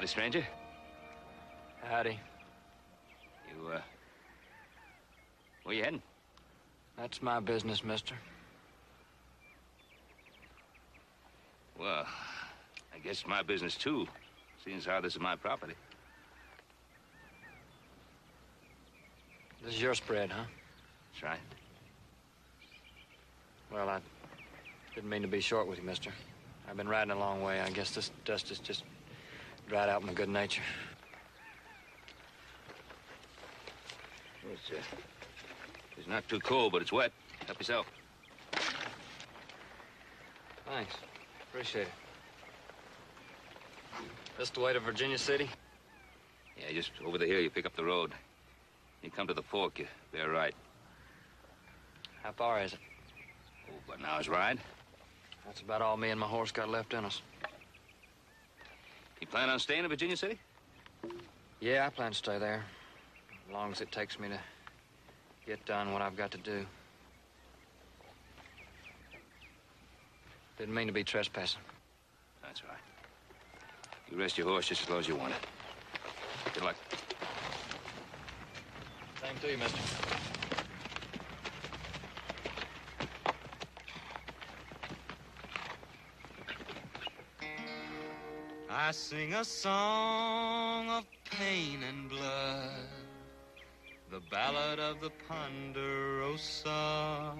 Howdy, stranger. Howdy. Where you heading? That's my business, mister. Well, I guess it's my business, too, seeing as how this is my property. This is your spread, huh? That's right. Well, I didn't mean to be short with you, mister. I've been riding a long way. I guess this dust has just dried out my good nature. It's not too cold, but it's wet. Help yourself. Thanks. Appreciate it. This the way to Virginia City? Yeah, just over the hill, you pick up the road. You come to the fork, you bear right. How far is it? Oh, about an hour's ride. That's about all me and my horse got left in us. You plan on staying in Virginia City? Yeah, I plan to stay there. As long as it takes me to get done what I've got to do. Didn't mean to be trespassing. That's right. You rest your horse just as long as you want it. Good luck. Same to you, mister. I sing a song of pain and blood, the ballad of the Ponderosa.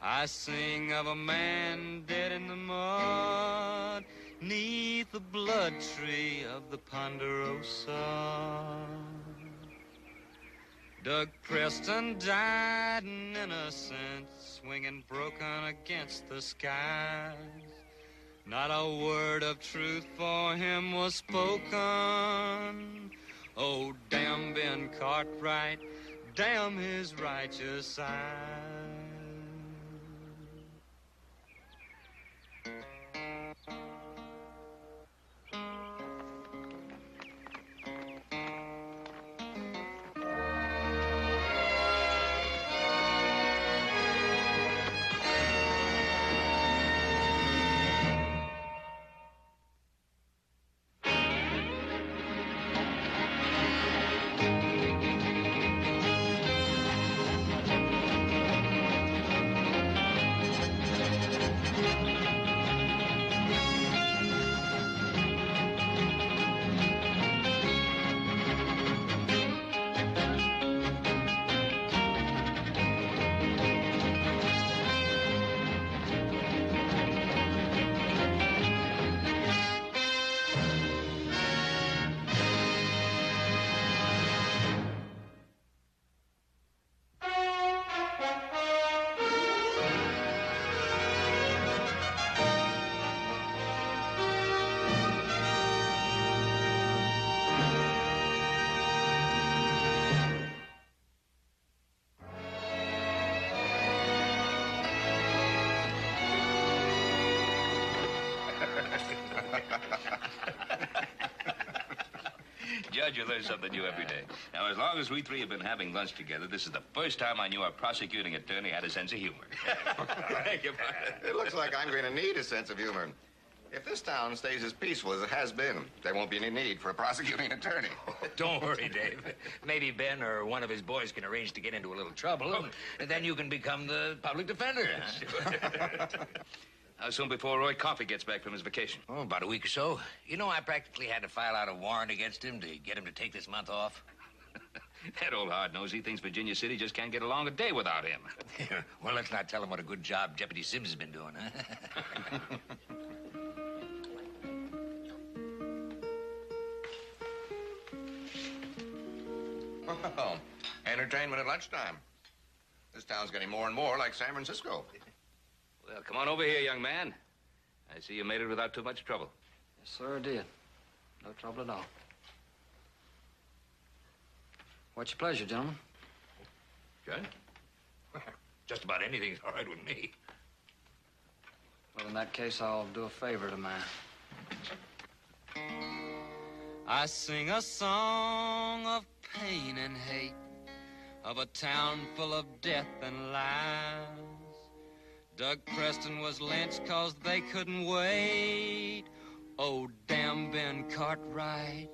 I sing of a man dead in the mud, 'neath the blood tree of the Ponderosa. Doug Preston died in innocence, swinging broken against the skies. Not a word of truth for him was spoken. Oh, damn Ben Cartwright, damn his righteous eyes. Judge, you learn something new every day. Now, as long as we three have been having lunch together, this is the first time I knew our prosecuting attorney had a sense of humor. Thank you, partner. It looks like I'm going to need a sense of humor. If this town stays as peaceful as it has been, there won't be any need for a prosecuting attorney. Don't worry, Dave. Maybe Ben or one of his boys can arrange to get into a little trouble, and then you can become the public defender. How soon before Roy Coffey gets back from his vacation? Oh, about a week or so. You know, I practically had to file out a warrant against him to get him to take this month off. That old hard-nosed, he thinks Virginia City just can't get along a day without him. Well, let's not tell him what a good job Deputy Sims has been doing, huh? Well, entertainment at lunchtime. This town's getting more and more like San Francisco. Well, come on over here, young man. I see you made it without too much trouble. Yes, sir, I did. No trouble at all. What's your pleasure, gentlemen? Good. Just about anything's all right with me. Well, in that case, I'll do a favor to mine. I sing a song of pain and hate, of a town full of death and lies. Doug Preston was lynched 'cause they couldn't wait. Oh, damn Ben Cartwright,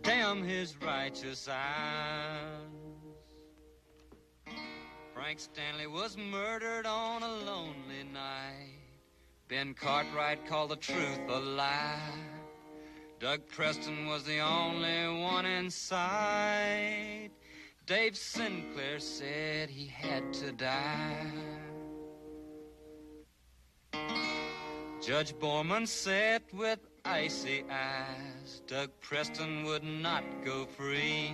damn his righteous eyes. Frank Stanley was murdered on a lonely night. Ben Cartwright called the truth a lie. Doug Preston was the only one in sight. Dave Sinclair said he had to die. Judge Borman sat with icy eyes. Doug Preston would not go free.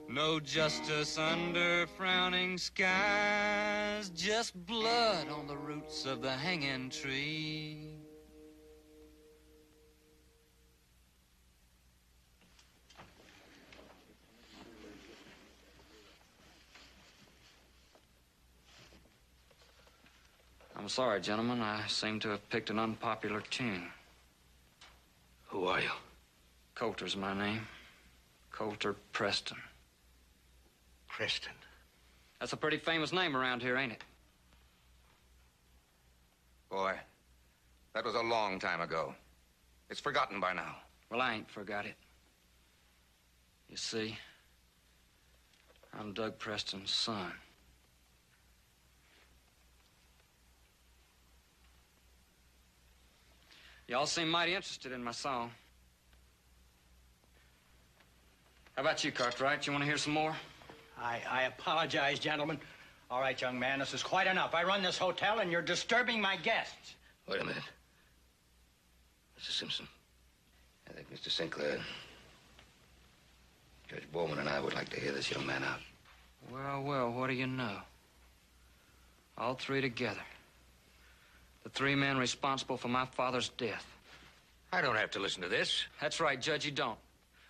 No justice under frowning skies, just blood on the roots of the hanging tree. I'm sorry, gentlemen. I seem to have picked an unpopular tune. Who are you? Coulter's my name. Coulter Preston. Preston. That's a pretty famous name around here, ain't it? Boy, that was a long time ago. It's forgotten by now. Well, I ain't forgot it. You see, I'm Doug Preston's son. Y'all seem mighty interested in my song. How about you, Cartwright? You want to hear some more? I apologize, gentlemen. All right, young man, this is quite enough. I run this hotel, and you're disturbing my guests. Wait a minute. Mr. Simpson, I think Mr. Sinclair, Judge Bowman and I would like to hear this young man out. Well, well, what do you know? All three together. The three men responsible for my father's death. I don't have to listen to this. That's right, Judge, you don't.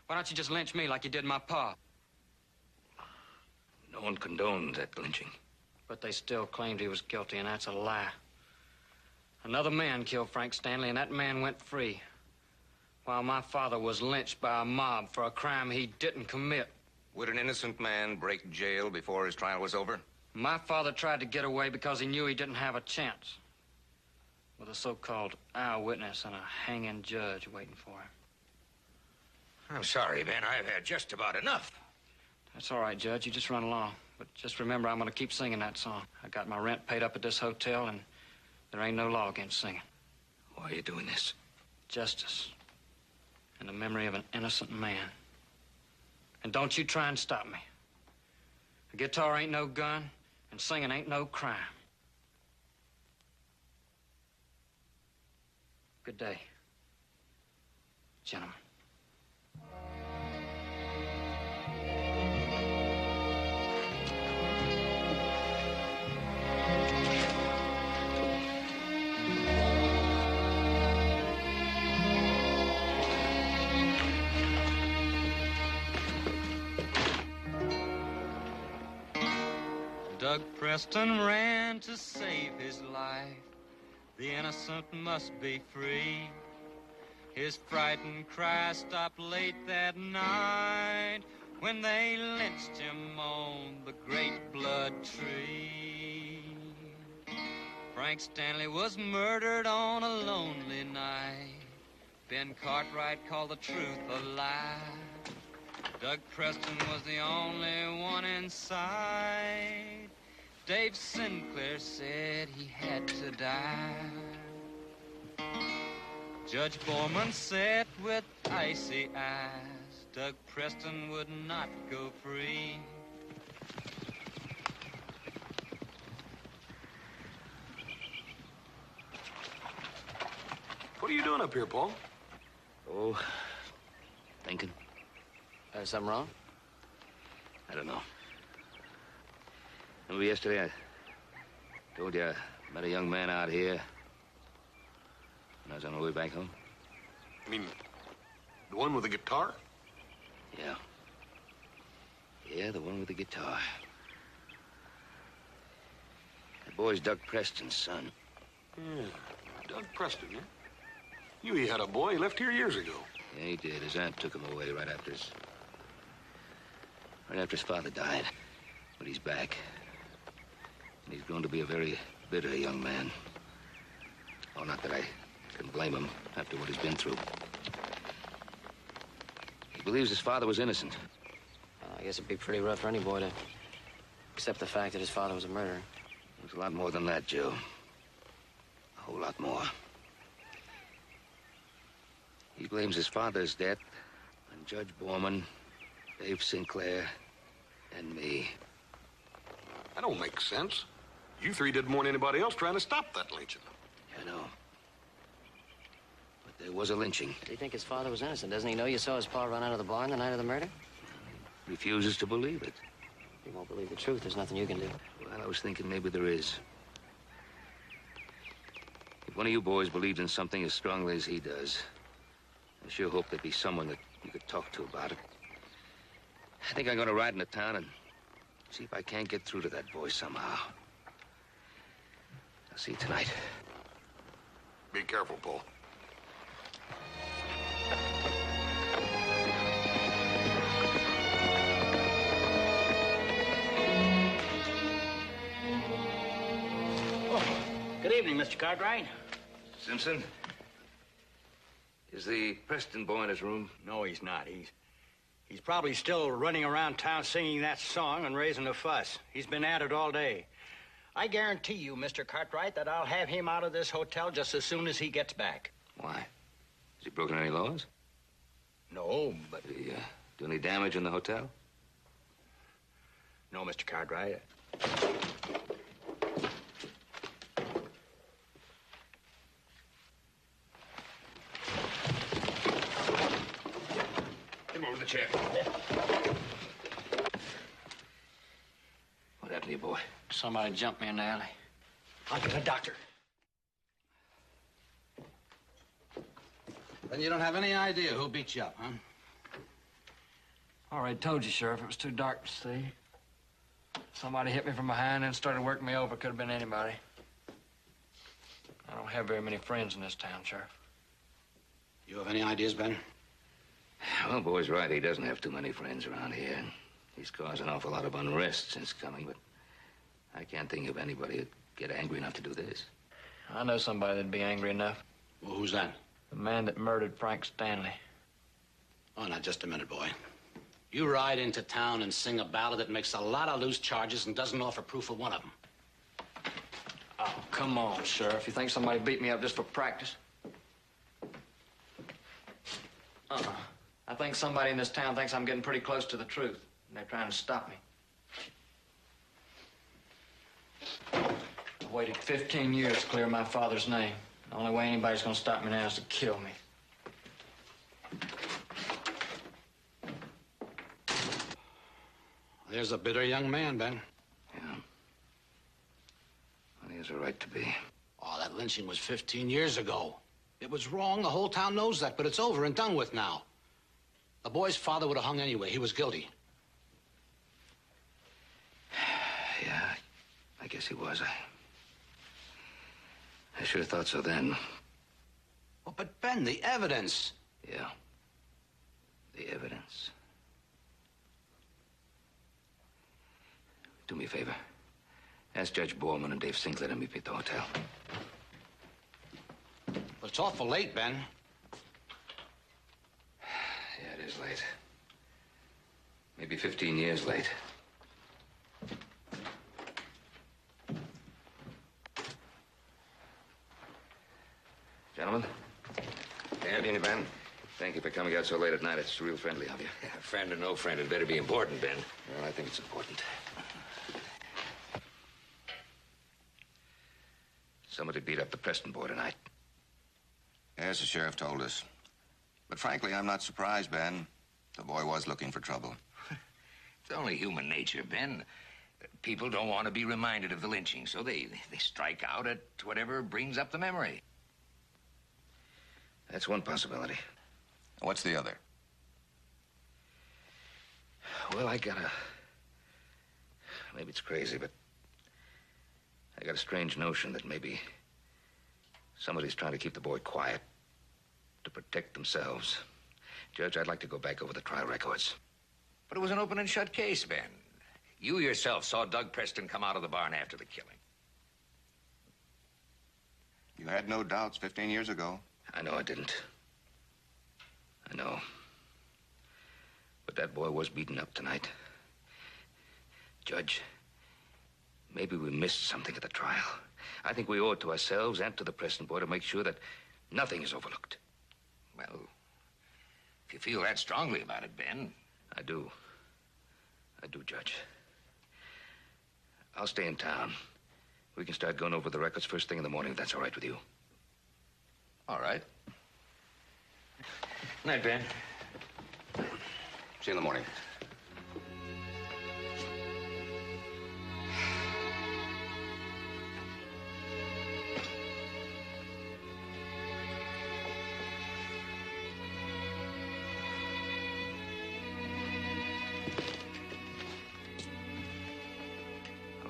Why don't you just lynch me like you did my pa? No one condones that lynching. But they still claimed he was guilty, and that's a lie. Another man killed Frank Stanley, and that man went free. While my father was lynched by a mob for a crime he didn't commit. Would an innocent man break jail before his trial was over? My father tried to get away because he knew he didn't have a chance. With a so-called eyewitness and a hanging judge waiting for him. I'm sorry, Ben. I've had just about enough. That's all right, Judge. You just run along. But just remember, I'm going to keep singing that song. I got my rent paid up at this hotel, and there ain't no law against singing. Why are you doing this? Justice. In the memory of an innocent man. And don't you try and stop me. A guitar ain't no gun, and singing ain't no crime. Good day, gentlemen. Doug Preston ran to save his life. The innocent must be free. His frightened cry stopped late that night when they lynched him on the great blood tree. Frank Stanley was murdered on a lonely night. Ben Cartwright called the truth a lie. Doug Preston was the only one in sight. Dave Sinclair said he had to die. Judge Borman sat with icy eyes. Doug Preston would not go free. What are you doing up here, Paul? Oh, thinking. Something wrong? I don't know. Remember yesterday I told you I met a young man out here when I was on my way back home? I mean, the one with the guitar? Yeah. Yeah, the one with the guitar. The boy's Doug Preston's son. Yeah, Doug Preston, yeah? He had a boy. He left here years ago. Yeah, he did. His aunt took him away right after his father died. But he's back. And he's grown to be a very bitter young man. Oh, not that I Couldn't blame him after what he's been through. He believes his father was innocent. I guess it'd be pretty rough for any boy to accept the fact that his father was a murderer. There's a lot more than that, Joe. A whole lot more. He blames his father's death on Judge Borman, Dave Sinclair, and me. That don't make sense. You three did more than anybody else trying to stop that lynching. I know. But there was a lynching. Does he think his father was innocent? Doesn't he know you saw his pa run out of the barn the night of the murder? Refuses to believe it. He won't believe the truth. There's nothing you can do. Well, I was thinking maybe there is. If one of you boys believed in something as strongly as he does, I sure hope there'd be someone that you could talk to about it. I think I'm going to ride into town and see if I can't get through to that boy somehow. I'll see you tonight. Be careful, Paul. Good evening, Mr. Cartwright. Simpson? Is the Preston boy in his room? No, he's not. He's probably still running around town singing that song and raising a fuss. He's been at it all day. I guarantee you, Mr. Cartwright, that I'll have him out of this hotel just as soon as he gets back. Why? Has he broken any laws? No, but... Did he do any damage in the hotel? No, Mr. Cartwright. Come over to the chair. What happened to you, boy? Somebody jumped me in the alley. I'll get a doctor. Then you don't have any idea who beat you up, huh? I already told you, Sheriff. It was too dark to see. Somebody hit me from behind and started working me over. Could have been anybody. I don't have very many friends in this town, Sheriff. You have any ideas, Ben? Well, boy's right. He doesn't have too many friends around here. He's caused an awful lot of unrest since coming, but I can't think of anybody who'd get angry enough to do this. I know somebody that'd be angry enough. Well, who's that? The man that murdered Frank Stanley. Oh, now, just a minute, boy. You ride into town and sing a ballad that makes a lot of loose charges and doesn't offer proof of one of them. Oh, come on, Sheriff. You think somebody beat me up just for practice? I think somebody in this town thinks I'm getting pretty close to the truth, and they're trying to stop me. I waited 15 years to clear my father's name. The only way anybody's gonna stop me now is to kill me. There's a bitter young man, Ben. Yeah. Well, he has a right to be. Oh, that lynching was 15 years ago. It was wrong. The whole town knows that, but it's over and done with now. The boy's father would have hung anyway. He was guilty. Yeah, I guess he was. I should have thought so then. Oh, but Ben, the evidence. Yeah. The evidence. Do me a favor. Ask Judge Borman and Dave Sinclair to meet me at the hotel. But it's awful late, Ben. Yeah, it is late. Maybe 15 years late. Gentlemen. Evening, Ben. Thank you for coming out so late at night. It's real friendly of you. Friend or no friend, it better be important, Ben. Well, I think it's important. Somebody beat up the Preston boy tonight. Yes, the sheriff told us. But frankly, I'm not surprised, Ben. The boy was looking for trouble. It's only human nature, Ben. People don't want to be reminded of the lynching, so they strike out at whatever brings up the memory. That's one possibility. What's the other? Well, maybe it's crazy, but I got a strange notion that maybe somebody's trying to keep the boy quiet to protect themselves. Judge, I'd like to go back over the trial records. But it was an open and shut case, Ben. You yourself saw Doug Preston come out of the barn after the killing. You had no doubts 15 years ago. I know I didn't. I know. But that boy was beaten up tonight. Judge, maybe we missed something at the trial. I think we owe it to ourselves and to the Preston boy to make sure that nothing is overlooked. Well, if you feel that strongly about it, Ben. I do. I do, Judge. I'll stay in town. We can start going over the records first thing in the morning, if that's all right with you. All right. Night, Ben. See you in the morning.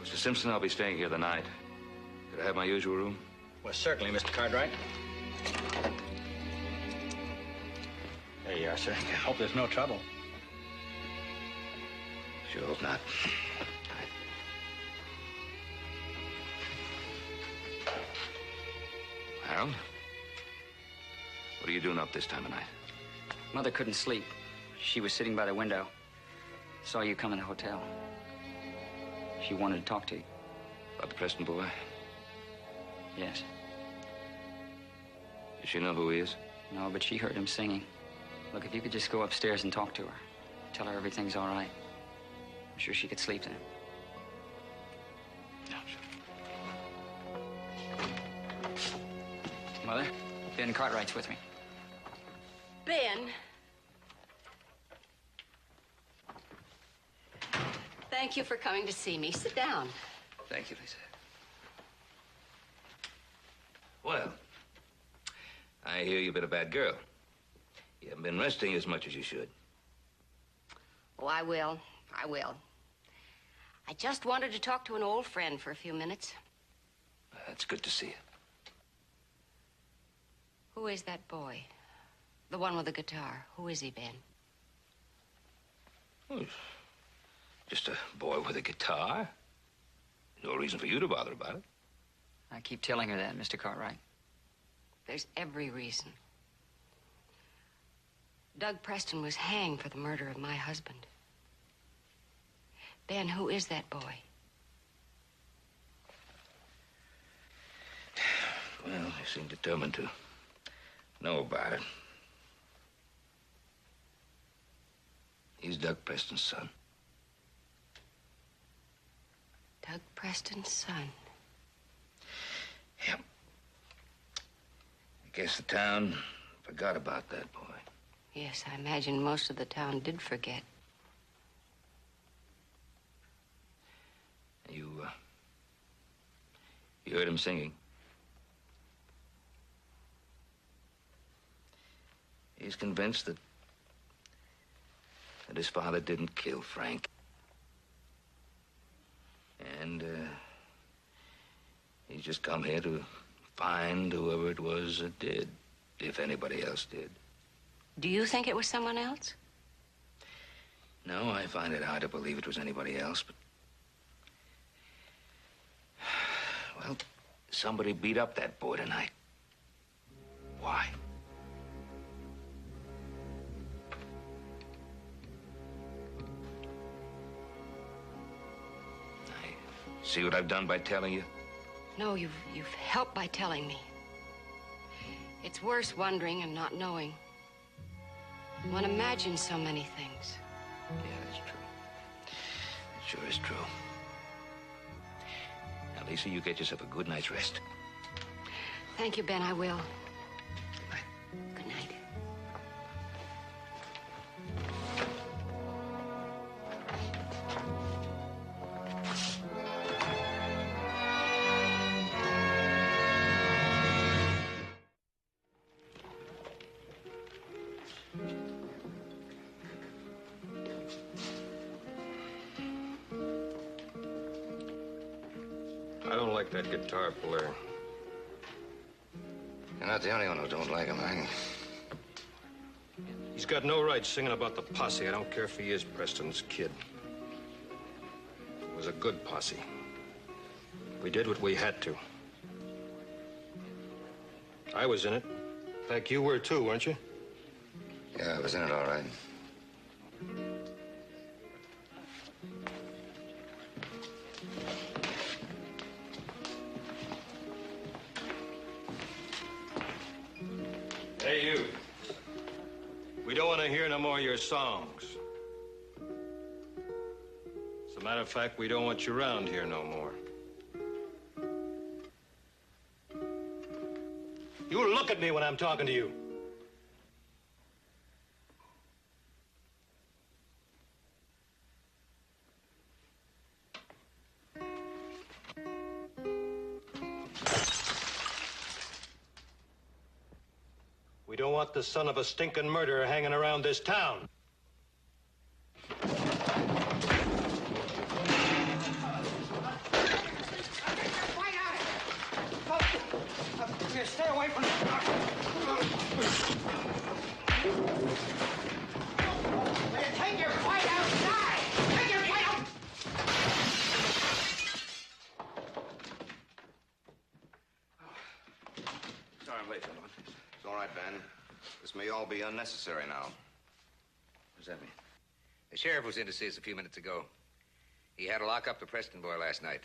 Mr. Simpson, I'll be staying here the night. Could I have my usual room? Well, certainly, Mr. Cartwright. There you are, sir. Hope there's no trouble. Sure hope not. Harold? What are you doing up this time of night? Mother couldn't sleep. She was sitting by the window. Saw you come in the hotel. She wanted to talk to you. About the Preston boy? Yes. Does she know who he is? No, but she heard him singing. Look, if you could just go upstairs and talk to her. Tell her everything's all right. I'm sure she could sleep then. No, sure. Mother, Ben Cartwright's with me. Ben. Thank you for coming to see me. Sit down. Thank you, Lisa. Well, I hear you've been a bad girl. You haven't been resting as much as you should. Oh, I will. I will. I just wanted to talk to an old friend for a few minutes. That's good to see you. Who is that boy? The one with the guitar. Who is he, Ben? Well, just a boy with a guitar. No reason for you to bother about it. I keep telling her that, Mr. Cartwright. There's every reason. Doug Preston was hanged for the murder of my husband. Ben, who is that boy? Well, you seem determined to know about it. He's Doug Preston's son. Doug Preston's son. Yep. I guess the town forgot about that boy. Yes, I imagine most of the town did forget. You heard him singing. He's convinced that his father didn't kill Frank. And, he's just come here to find whoever it was that did, if anybody else did. Do you think it was someone else? No, I find it hard to believe it was anybody else, but... Well, somebody beat up that boy tonight. Why? See what I've done by telling you? No, you've helped by telling me. It's worse wondering and not knowing. One imagines so many things. Yeah, that's true. It sure is true. Now, Lisa, you get yourself a good night's rest. Thank you, Ben. I will. Good night. Good night. I don't like that guitar player. You're not the only one who don't like him, Hank. He's got no right singing about the posse. I don't care if he is Preston's kid. It was a good posse. We did what we had to. I was in it. In fact, you were too, weren't you? Yeah, I was in it all right. Hey, you. We don't want to hear no more of your songs. As a matter of fact, we don't want you around here no more. You look at me when I'm talking to you. We don't want the son of a stinking murderer hanging around this town. Stay away from me. Take your fight outside! Take your fight out! Sorry I'm late, gentlemen. It's all right, Ben. This may all be unnecessary now. What does that mean? The sheriff was in to see us a few minutes ago. He had to lock up the Preston boy last night.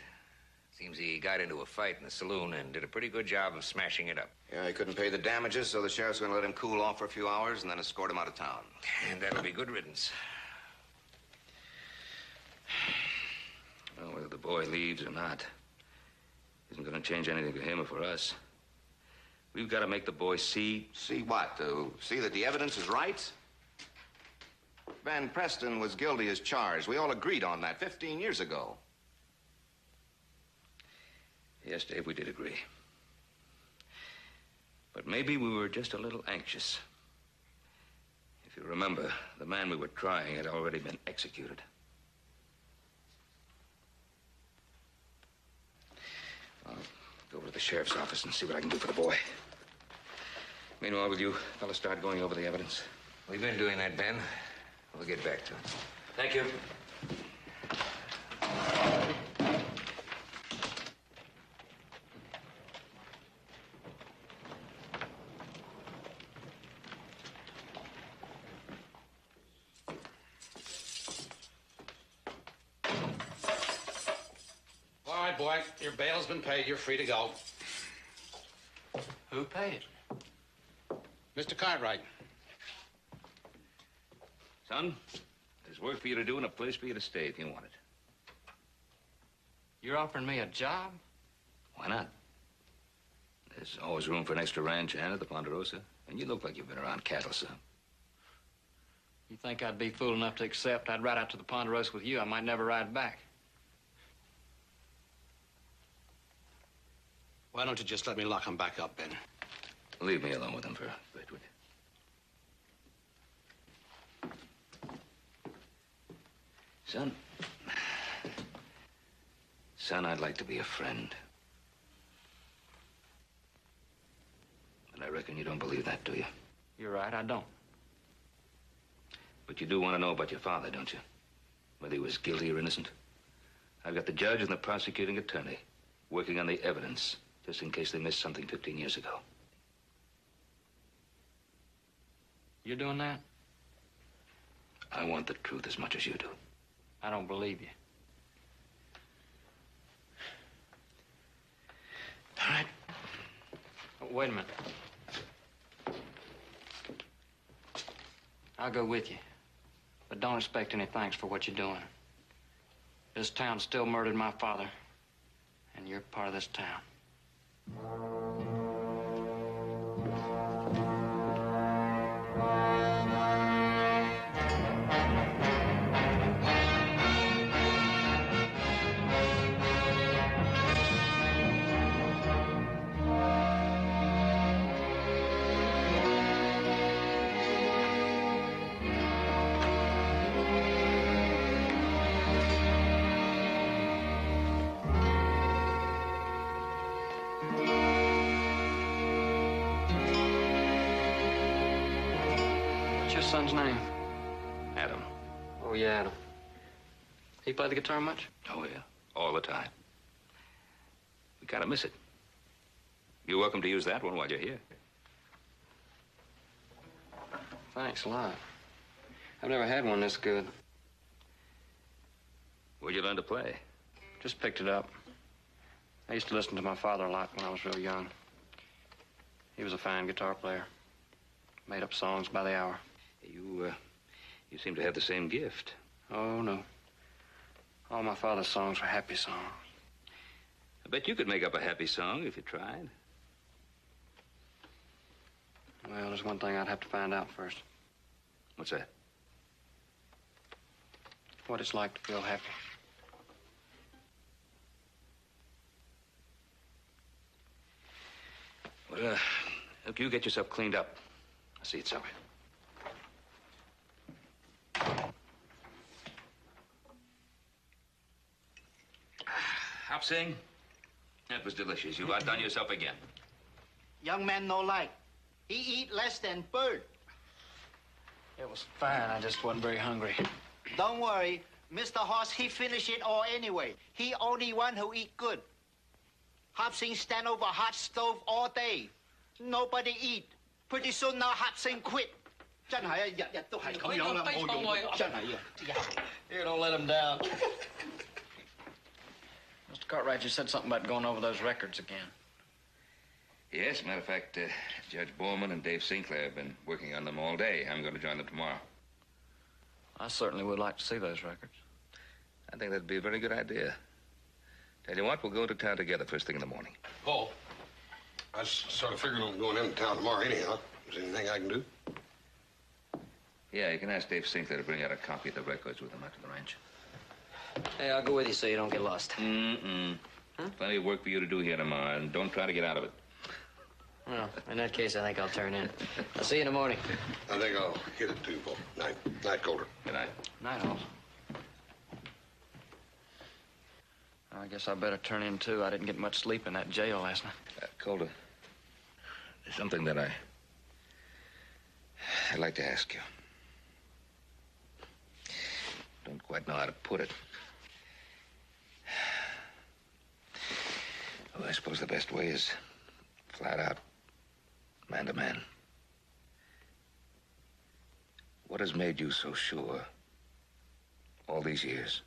Seems he got into a fight in the saloon and did a pretty good job of smashing it up. Yeah, he couldn't pay the damages, so the sheriff's going to let him cool off for a few hours and then escort him out of town. And that'll be good riddance. Well, whether the boy leaves or not isn't going to change anything for him or for us. We've got to make the boy see... See what? See that the evidence is right? Van Preston was guilty as charged. We all agreed on that 15 years ago. Yes, Dave, we did agree. But maybe we were just a little anxious. If you remember, the man we were trying had already been executed. I'll go over to the sheriff's office and see what I can do for the boy. Meanwhile, will you fellas start going over the evidence? We've been doing that, Ben. We'll get back to it. Thank you. All right, boy. Your bail's been paid. You're free to go. Who paid? Mr. Cartwright. Son, there's work for you to do and a place for you to stay if you want it. You're offering me a job? Why not? There's always room for an extra ranch hand at the Ponderosa. And you look like you've been around cattle, son. You think I'd be fool enough to accept I'd ride out to the Ponderosa with you? I might never ride back. Why don't you just let me lock him back up, Ben? Leave me alone with him for a bit, would you? Son, I'd like to be a friend. But I reckon you don't believe that, do you? You're right, I don't. But you do want to know about your father, don't you? Whether he was guilty or innocent? I've got the judge and the prosecuting attorney working on the evidence, just in case they missed something 15 years ago. You're doing that? I want the truth as much as you do. I don't believe you. All right. Oh, wait a minute. I'll go with you. But don't expect any thanks for what you're doing. This town still murdered my father, and you're part of this town. What's your son's name? Adam. Oh, yeah, Adam. He play the guitar much? Oh, yeah. All the time. We kind of miss it. You're welcome to use that one while you're here. Thanks a lot. I've never had one this good. Where'd you learn to play? Just picked it up. I used to listen to my father a lot when I was real young. He was a fine guitar player. Made up songs by the hour. You seem to have the same gift. Oh, no. All my father's songs were happy songs. I bet you could make up a happy song if you tried. Well, there's one thing I'd have to find out first. What's that? What it's like to feel happy. Well, look, you get yourself cleaned up. I'll see it's over. Hop Sing, that was delicious. You outdone yourself again. Young man no like. He eat less than bird. It was fine. I just wasn't very hungry. Don't worry. Mr. Hoss, he finish it all anyway. He only one who eat good. Hop Sing stand over hot stove all day. Nobody eat. Pretty soon now Hop Sing quit. 真係啊，日日都係咁樣啦，冇用，真係啊。Here, don't let him down. Mr. Cartwright, you said something about going over those records again. Yes, matter of fact, Judge Borman and Dave Sinclair have been working on them all day. I'm going to join them tomorrow. I certainly would like to see those records. I think that'd be a very good idea. Tell you what, we'll go to town together first thing in the morning. Paul, I was sort of figuring on going into town tomorrow anyhow. Is there anything I can do? Yeah, you can ask Dave Sinclair to bring out a copy of the records with him out to the ranch. Hey, I'll go with you so you don't get lost. Mm-mm. Huh? Plenty of work for you to do here tomorrow, and don't try to get out of it. Well, in that case, I think I'll turn in. I'll see you in the morning. I think I'll hit it too, Paul. Night. Night, Calder. Good night. Night, Hoss. I guess I better turn in, too. I didn't get much sleep in that jail last night. Calder, there's something that I'd like to ask you. Don't quite know how to put it. Well, I suppose the best way is flat out, man to man. What has made you so sure all these years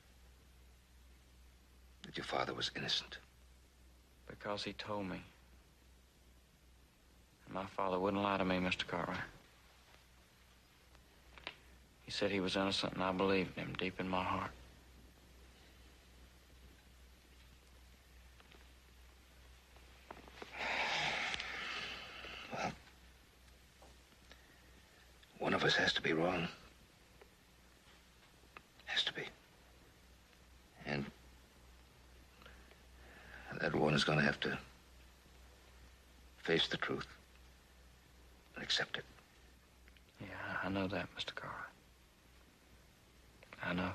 that your father was innocent? Because he told me. And my father wouldn't lie to me, Mr. Cartwright. He said he was innocent, and I believed him deep in my heart. Well, one of us has to be wrong. Has to be. And that one is going to have to face the truth and accept it. Yeah, I know that, Mr. Cartwright. I know.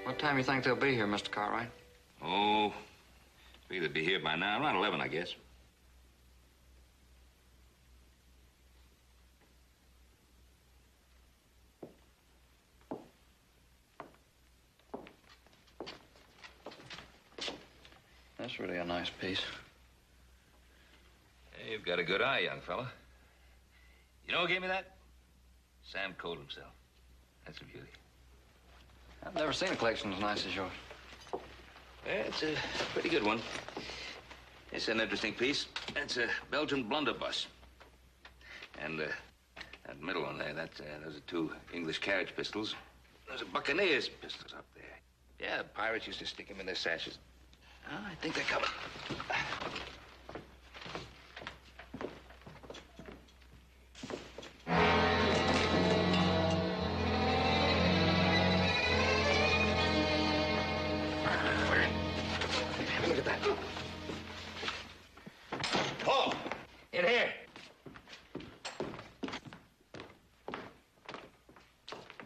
What time do you think they'll be here, Mr. Cartwright? Oh, they'll either be here by now, around 11, I guess. That's really a nice piece. Hey, you've got a good eye, young fella. You know who gave me that? Sam Cole himself. That's a beauty. I've never seen a collection as nice as yours. It's a pretty good one. It's an interesting piece. It's a Belgian blunderbuss. And that middle one there, those are two English carriage pistols. Those are Buccaneers pistols up there. Yeah, pirates used to stick them in their sashes. Oh, I think they're coming. Look at that. Paul! In here.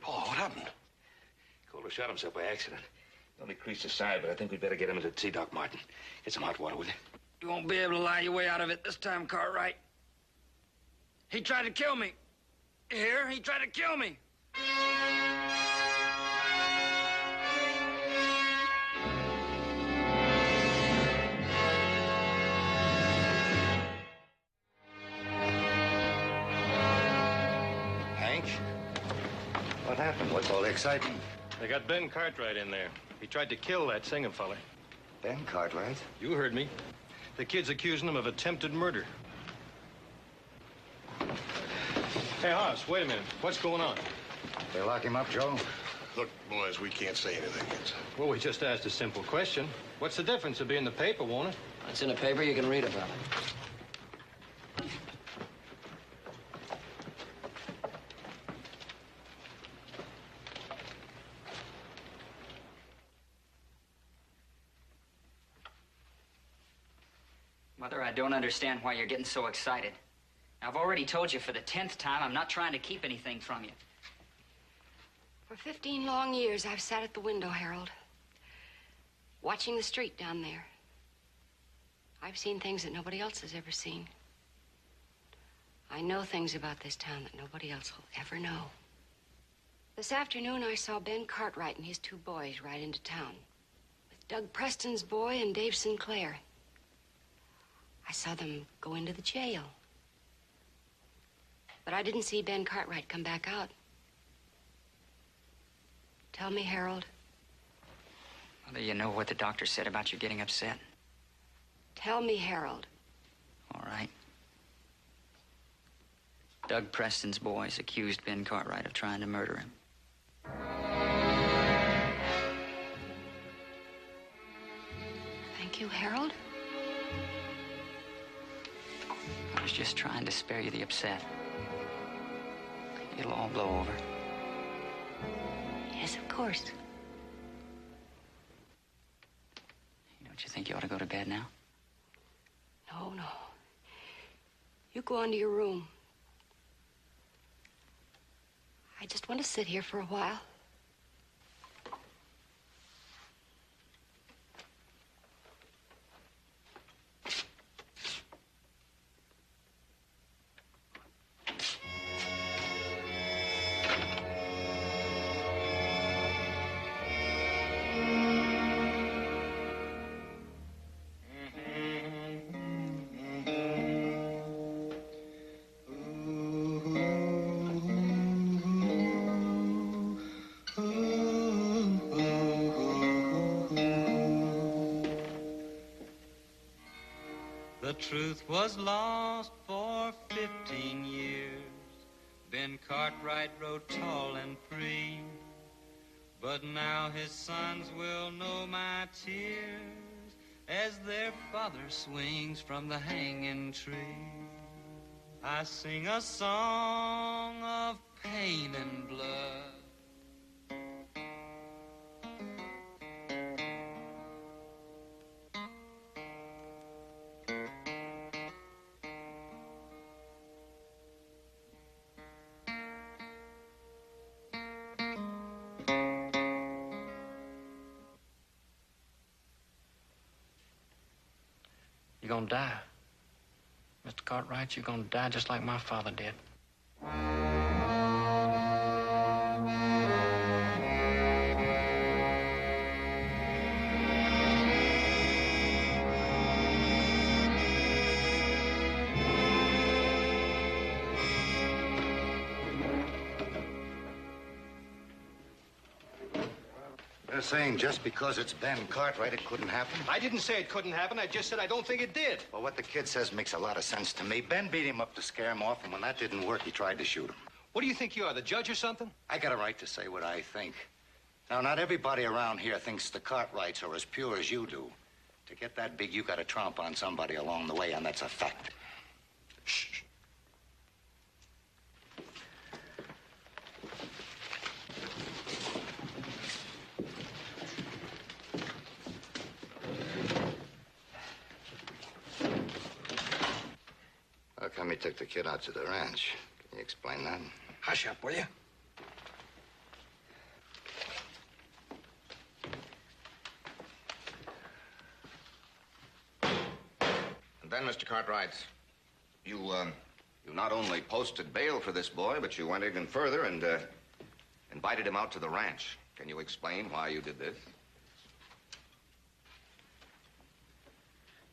Paul, what happened? Calder shot himself by accident. He only creased his side, but I think we'd better get him into Sea Doc Martin. Get some hot water, will you? You won't be able to lie your way out of it this time, Cartwright. He tried to kill me. You hear? He tried to kill me. Hank? What happened? What's all the excitement? They got Ben Cartwright in there. He tried to kill that Singham fella. Ben Cartwright? You heard me. The kid's accusing him of attempted murder. Hey, Hoss, wait a minute. What's going on? They lock him up, Joe? Look, boys, we can't say anything. Well, we just asked a simple question. What's the difference? It'll be in the paper, won't it? It's in the paper. You can read about it. Mother, I don't understand why you're getting so excited. I've already told you for the 10th time I'm not trying to keep anything from you. For 15 long years, I've sat at the window, Harold, watching the street down there. I've seen things that nobody else has ever seen. I know things about this town that nobody else will ever know. This afternoon, I saw Ben Cartwright and his two boys ride into town with Doug Preston's boy and Dave Sinclair. I saw them go into the jail. But I didn't see Ben Cartwright come back out. Tell me, Harold. Mother, you know what the doctor said about you getting upset. Tell me, Harold. All right. Doug Preston's boys accused Ben Cartwright of trying to murder him. Thank you, Harold. I was just trying to spare you the upset. It'll all blow over. Yes, of course. Don't you think you ought to go to bed now? No, no. You go on to your room. I just want to sit here for a while. The truth was lost for 15 years. Ben Cartwright rode tall and free. But now his sons will know my tears as their father swings from the hanging tree. I sing a song of pain and blood. You're gonna die. Mr. Cartwright, you're gonna die just like my father did. You're saying just because it's Ben Cartwright, it couldn't happen? I didn't say it couldn't happen. I just said I don't think it did. Well, what the kid says makes a lot of sense to me. Ben beat him up to scare him off, and when that didn't work, he tried to shoot him. What do you think you are, the judge or something? I got a right to say what I think. Now, not everybody around here thinks the Cartwrights are as pure as you do. To get that big, you got to tromp on somebody along the way, and that's a fact. Shh. How come he took the kid out to the ranch? Can you explain that? Hush up, will you? And then, Mr. Cartwright, you not only posted bail for this boy, but you went even further and invited him out to the ranch. Can you explain why you did this?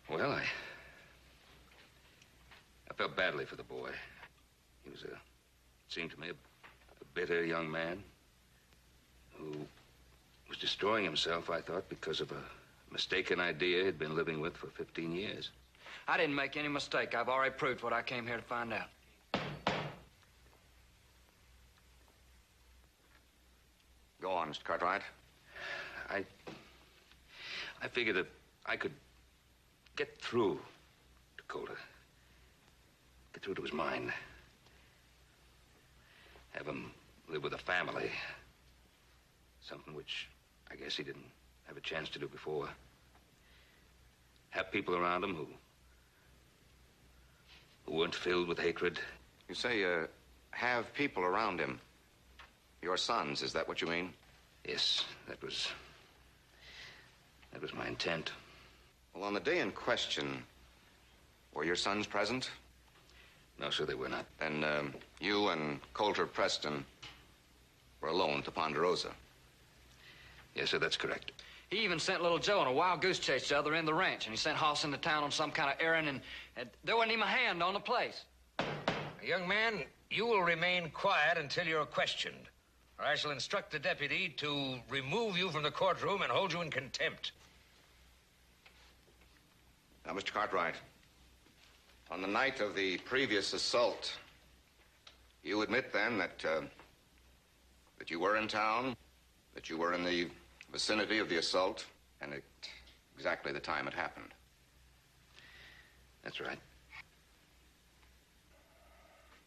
Well, I felt badly for the boy. He was it seemed to me, a bitter young man who was destroying himself, I thought, because of a mistaken idea he'd been living with for 15 years. I didn't make any mistake. I've already proved what I came here to find out. Go on, Mr. Cartwright. I figured that I could get through to Coulter. Get through to his mind. Have him live with a family. Something which I guess he didn't have a chance to do before. Have people around him who weren't filled with hatred. You say, have people around him. Your sons, is that what you mean? Yes, that was my intent. Well, on the day in question, were your sons present? No, sir, they were not. Then you and Coulter Preston were alone to Ponderosa. Yes, sir, that's correct. He even sent little Joe on a wild goose chase to the other end of the ranch, and he sent Hoss into town on some kind of errand, and there wasn't even a hand on the place. Young man, you will remain quiet until you're questioned, or I shall instruct the deputy to remove you from the courtroom and hold you in contempt. Now, Mr. Cartwright, on the night of the previous assault, you admit then that you were in town, that you were in the vicinity of the assault, and at exactly the time it happened. That's right.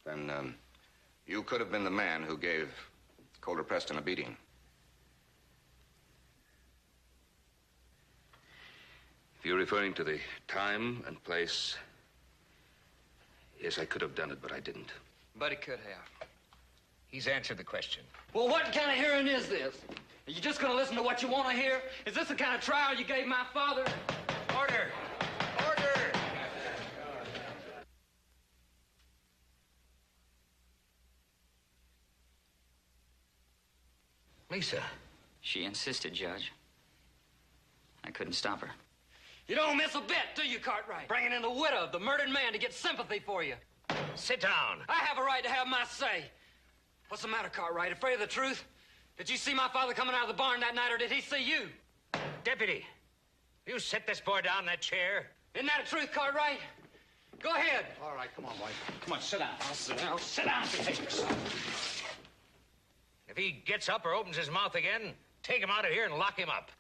Then you could have been the man who gave Coulter Preston a beating. If you're referring to the time and place, yes, I could have done it, but I didn't. But he could have. He's answered the question. Well, what kind of hearing is this? Are you just going to listen to what you want to hear? Is this the kind of trial you gave my father? Order! Order! Lisa. She insisted, Judge. I couldn't stop her. You don't miss a bit, do you, Cartwright? Bringing in the widow of the murdered man to get sympathy for you. Sit down. I have a right to have my say. What's the matter, Cartwright? Afraid of the truth? Did you see my father coming out of the barn that night, or did he see you? Deputy, you set this boy down in that chair. Isn't that the truth, Cartwright? Go ahead. All right, come on, boy. Come on, sit down. I'll sit down. Sit down and behave yourself. If he gets up or opens his mouth again, take him out of here and lock him up.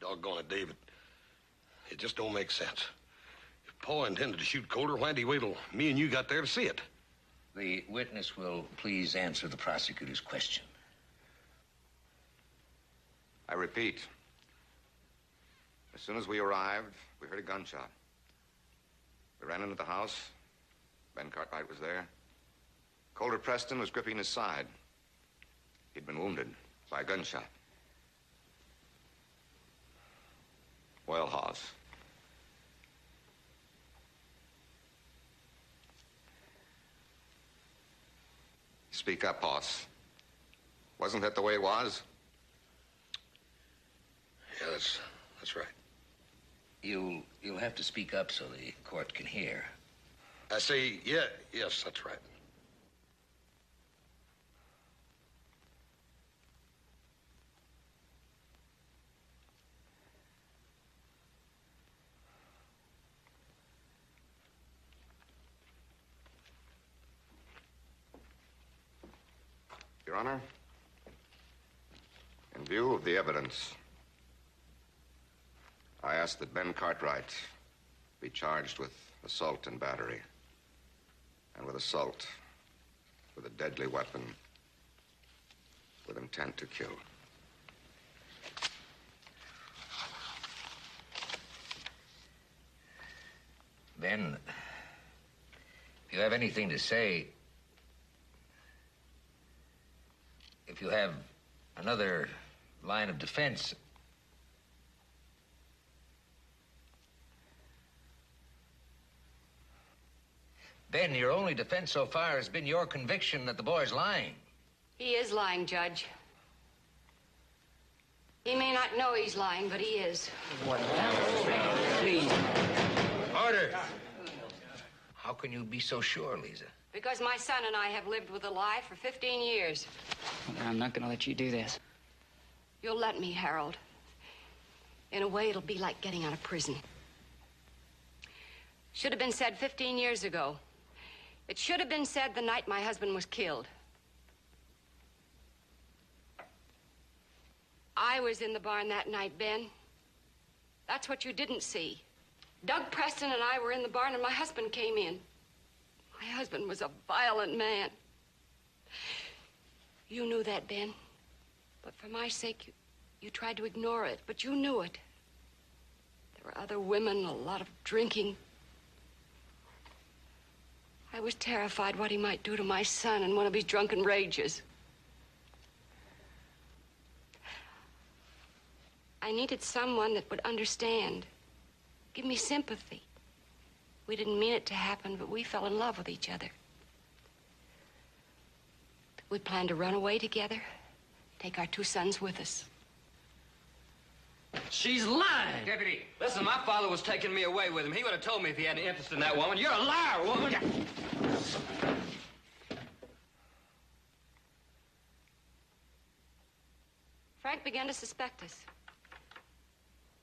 Doggone it, David. It just don't make sense. If Paul intended to shoot Coulter, why'd he wait till me and you got there to see it? The witness will please answer the prosecutor's question. I repeat, as soon as we arrived, we heard a gunshot. We ran into the house. Ben Cartwright was there. Coulter Preston was gripping his side. He'd been wounded by a gunshot. Well, Hoss. Speak up, Hoss. Wasn't that the way it was? Yeah, that's right. You'll have to speak up so the court can hear. I say, yes, that's right. Your Honor, in view of the evidence, I ask that Ben Cartwright be charged with assault and battery, and with assault with a deadly weapon with intent to kill. Ben, if you have anything to say, if you have another line of defense. Ben, your only defense so far has been your conviction that the boy's lying. He is lying, Judge. He may not know he's lying, but he is. What now? Please. Order! How can you be so sure, Lisa? Because my son and I have lived with a lie for 15 years. I'm not gonna let you do this. You'll let me, Harold. In a way, it'll be like getting out of prison. Should have been said 15 years ago. It should have been said the night my husband was killed. I was in the barn that night, Ben. That's what you didn't see. Doug Preston and I were in the barn and my husband came in. My husband was a violent man. You knew that, Ben. But for my sake, you tried to ignore it, but you knew it. There were other women, a lot of drinking. I was terrified what he might do to my son in one of his drunken rages. I needed someone that would understand, give me sympathy. We didn't mean it to happen, but we fell in love with each other. We planned to run away together, take our 2 sons with us. She's lying. Deputy. Listen, my father was taking me away with him. He would have told me if he had any interest in that woman. You're a liar, woman. Frank began to suspect us.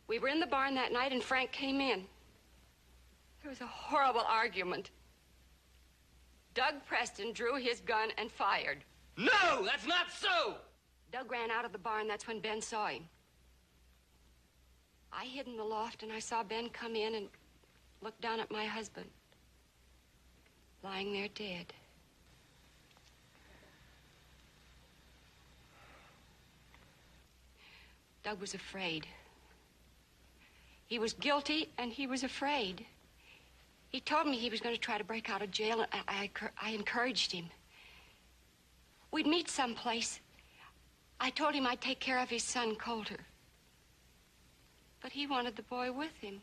We were in the barn that night and Frank came in. There was a horrible argument. Doug Preston drew his gun and fired. No, that's not so. Doug ran out of the barn. That's when Ben saw him. I hid in the loft and I saw Ben come in and look down at my husband, lying there dead. Doug was afraid. He was guilty and he was afraid. He told me he was going to try to break out of jail, and I encouraged him. We'd meet someplace. I told him I'd take care of his son, Coulter. But he wanted the boy with him.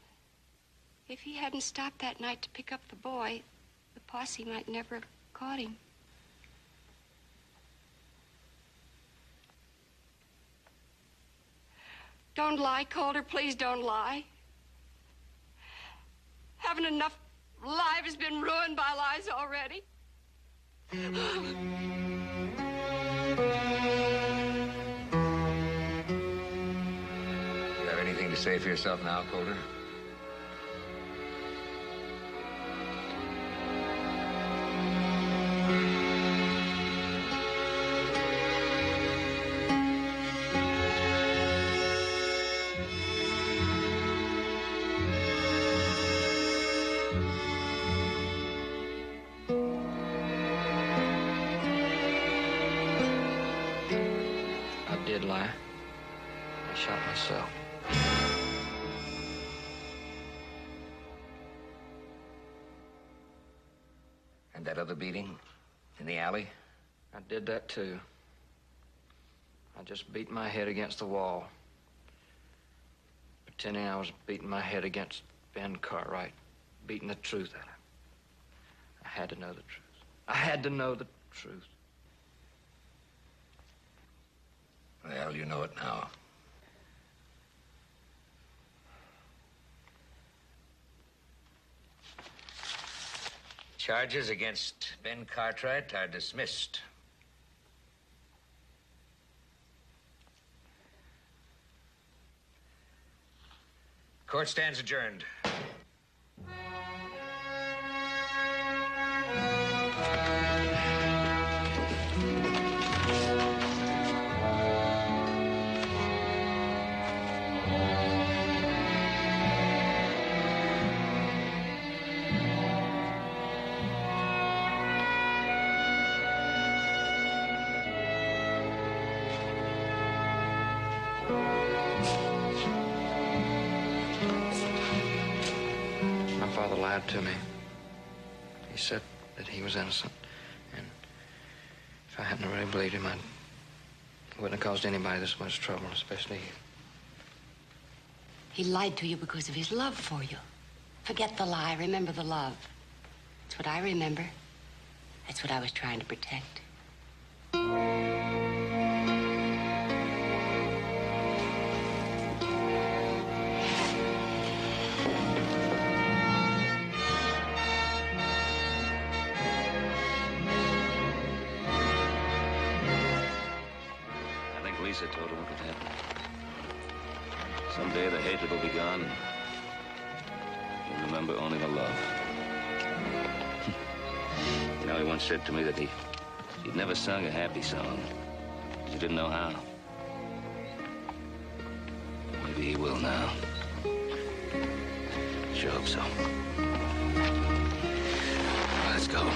If he hadn't stopped that night to pick up the boy, the posse might never have caught him. Don't lie, Coulter. Please don't lie. Haven't enough lives been ruined by lies already? You have anything to say for yourself now, Coulter? I did lie. I shot myself. And that other beating in the alley? I did that too. I just beat my head against the wall, pretending I was beating my head against Ben Cartwright, beating the truth out of him. I had to know the truth. I had to know the truth. Well, you know it now. Charges against Ben Cartwright are dismissed. Court stands adjourned. father lied to me. He said that he was innocent. And if I hadn't really believed him, I wouldn't have caused anybody this much trouble, especially you. He lied to you because of his love for you. Forget the lie, remember the love. That's what I remember. That's what I was trying to protect. I think Lisa told her what would happen. Someday the hatred will be gone, and you'll remember only the love. You know, he once said to me that he'd never sung a happy song. He didn't know how. Maybe he will now. Sure hope so. Let's go.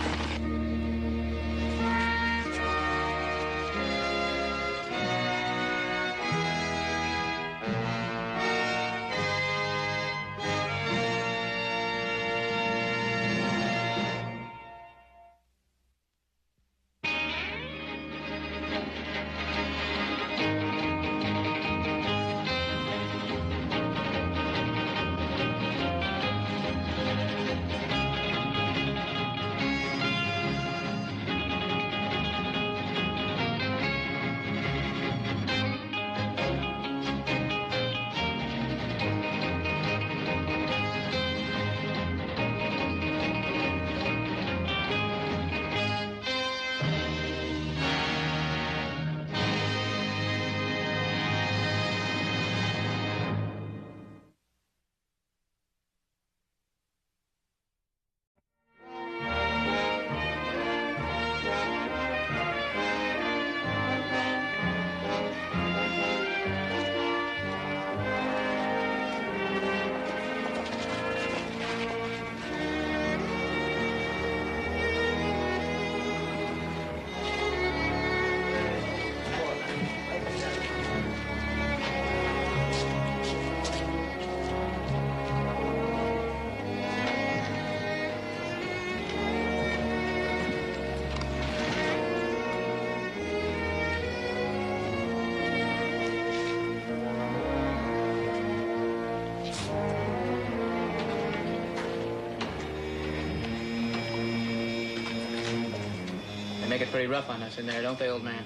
They make it pretty rough on us in there, don't they, old man?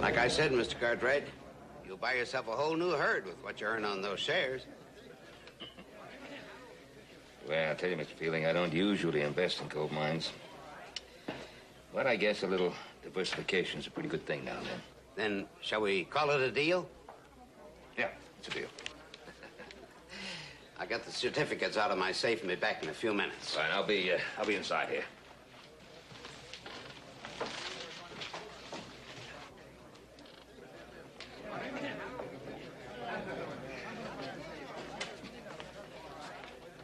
Like I said, Mr. Cartwright, you'll buy yourself a whole new herd with what you earn on those shares. Well, I'll tell you, Mr. Fielding, I don't usually invest in gold mines. But I guess a little diversification is a pretty good thing now and then. Then, shall we call it a deal? Yeah, it's a deal. I'll get the certificates out of my safe and be back in a few minutes. Fine, I'll be inside here.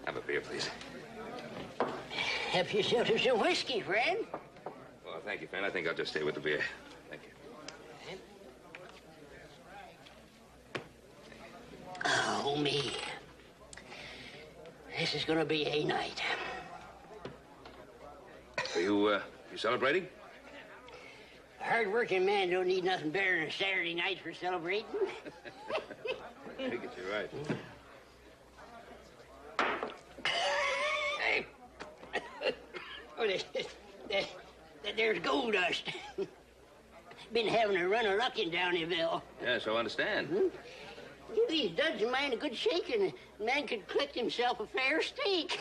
Have a beer, please. Have yourself some whiskey, friend. Well, thank you, friend. I think I'll just stay with the beer. Thank you. Oh, me. This is gonna be a night. Are you celebrating? A hard-working man don't need nothing better than a Saturday night for celebrating. I think you're right. Oh, there's gold dust. Been having a run of luck in Downeyville. Yeah, so I understand. Give these duds of mine a good shake, and a man could collect himself a fair steak.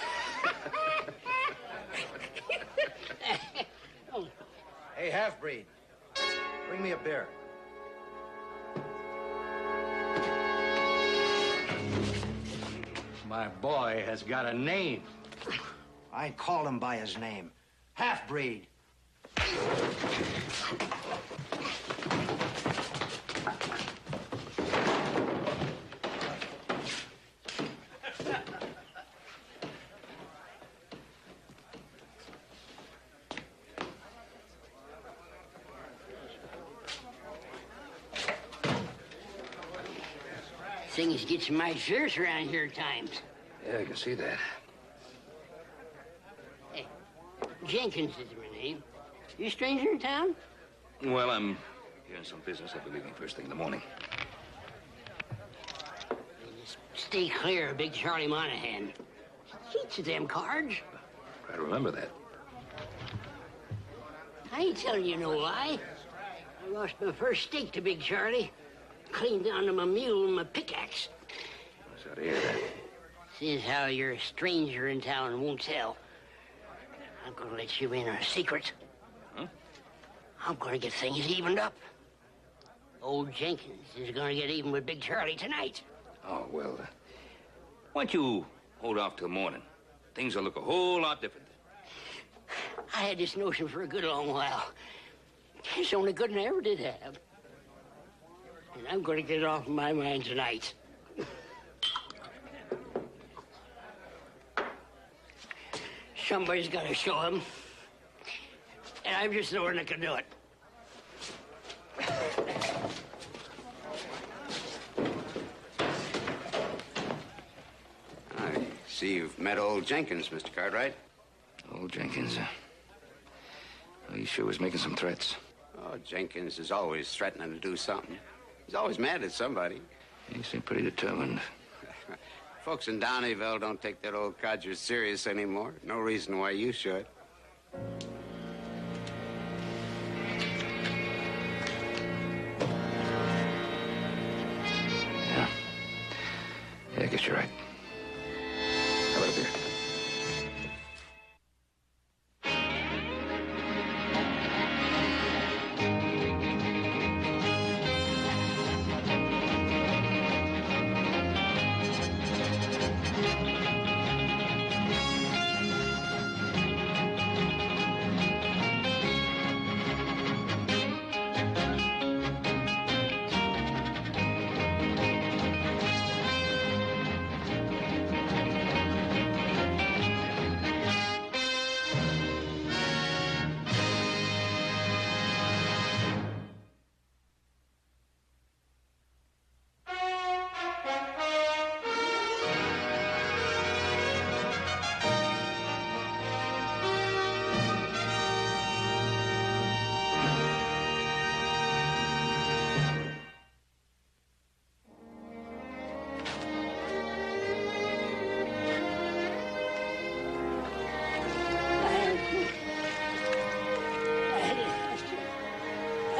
Hey, half-breed, bring me a beer. My boy has got a name. I call him by his name. Half-breed. Things gets mighty fierce around here at times. Yeah, I can see that. Hey, Jenkins is my name. You a stranger in town? Well, I'm here on some business. I'll be leaving first thing in the morning. Stay clear of Big Charlie Monahan. Cheats of them cards. Try to remember that. I ain't telling you no lie. I lost my first stake to Big Charlie. Cleaned down to my mule and my pickaxe. I'm sorry to hear that. Seeing how you're a stranger in town and won't tell, I'm gonna let you in on a secret. Huh? I'm gonna get things evened up. Old Jenkins is gonna get even with Big Charlie tonight. Oh, well, why don't you hold off till morning? Things will look a whole lot different. I had this notion for a good long while. It's the only good one I ever did have. And I'm gonna get it off my mind tonight. Somebody's gotta show him. And I'm just the one that can do it. I see you've met old Jenkins, Mr. Cartwright. Old Jenkins. He sure was making some threats. Oh, Jenkins is always threatening to do something. He's always mad at somebody. He seemed pretty determined. Folks in Downeyville don't take that old codger serious anymore. No reason why you should. Yeah. Yeah, I guess you're right. How about a beer?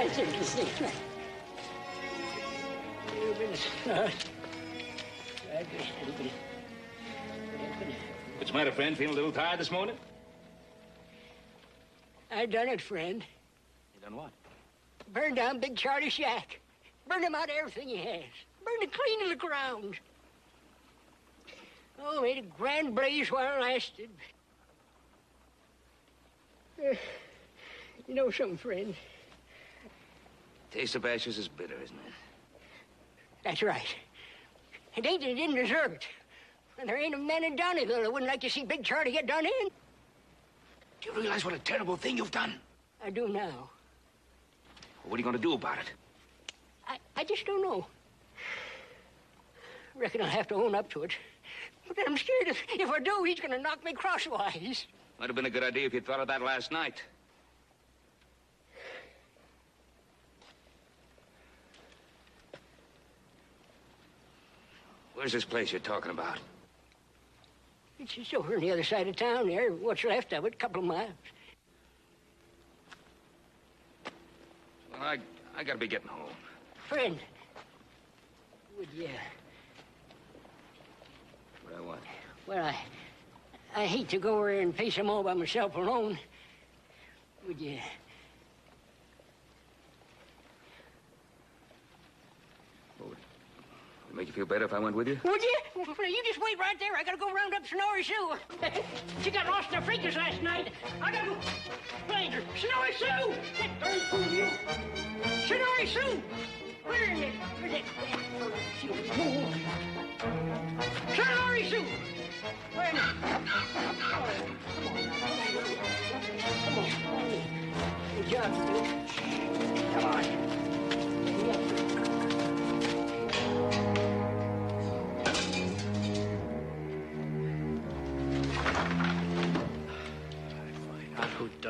I think it's different. You've been smart. What's the matter, friend? Feeling a little tired this morning? I done it, friend. You done what? Burned down Big Charlie's shack. Burned him out of everything he has. Burned it clean to the ground. Oh, made a grand blaze while it lasted. You know something, friend? Taste of ashes is bitter, isn't it? That's right. It ain't that he didn't deserve it. And there ain't a man in Downeyville that wouldn't like to see Big Charlie get done in. Do you realize what a terrible thing you've done? I do now. What are you going to do about it? I just don't know. Reckon I'll have to own up to it. But I'm scared if I do, he's going to knock me crosswise. Might have been a good idea if you'd thought of that last night. Where's this place you're talking about? It's just over on the other side of town there. What's left of it, a couple of miles. Well, I gotta be getting home. Friend, would you... What I want? Well, I hate to go over there and face them all by myself alone. Would you... Would it make you feel better if I went with you? Would you? Well, you just wait right there. I gotta go round up Snorri Sue. She got lost in the freakers last night. I gotta go... Ranger, Snorri Sue! That darn fool, you! Snorri Sue! Where's it? Snorri Sue! Where is it? Come on. Good job, Sue. Come on.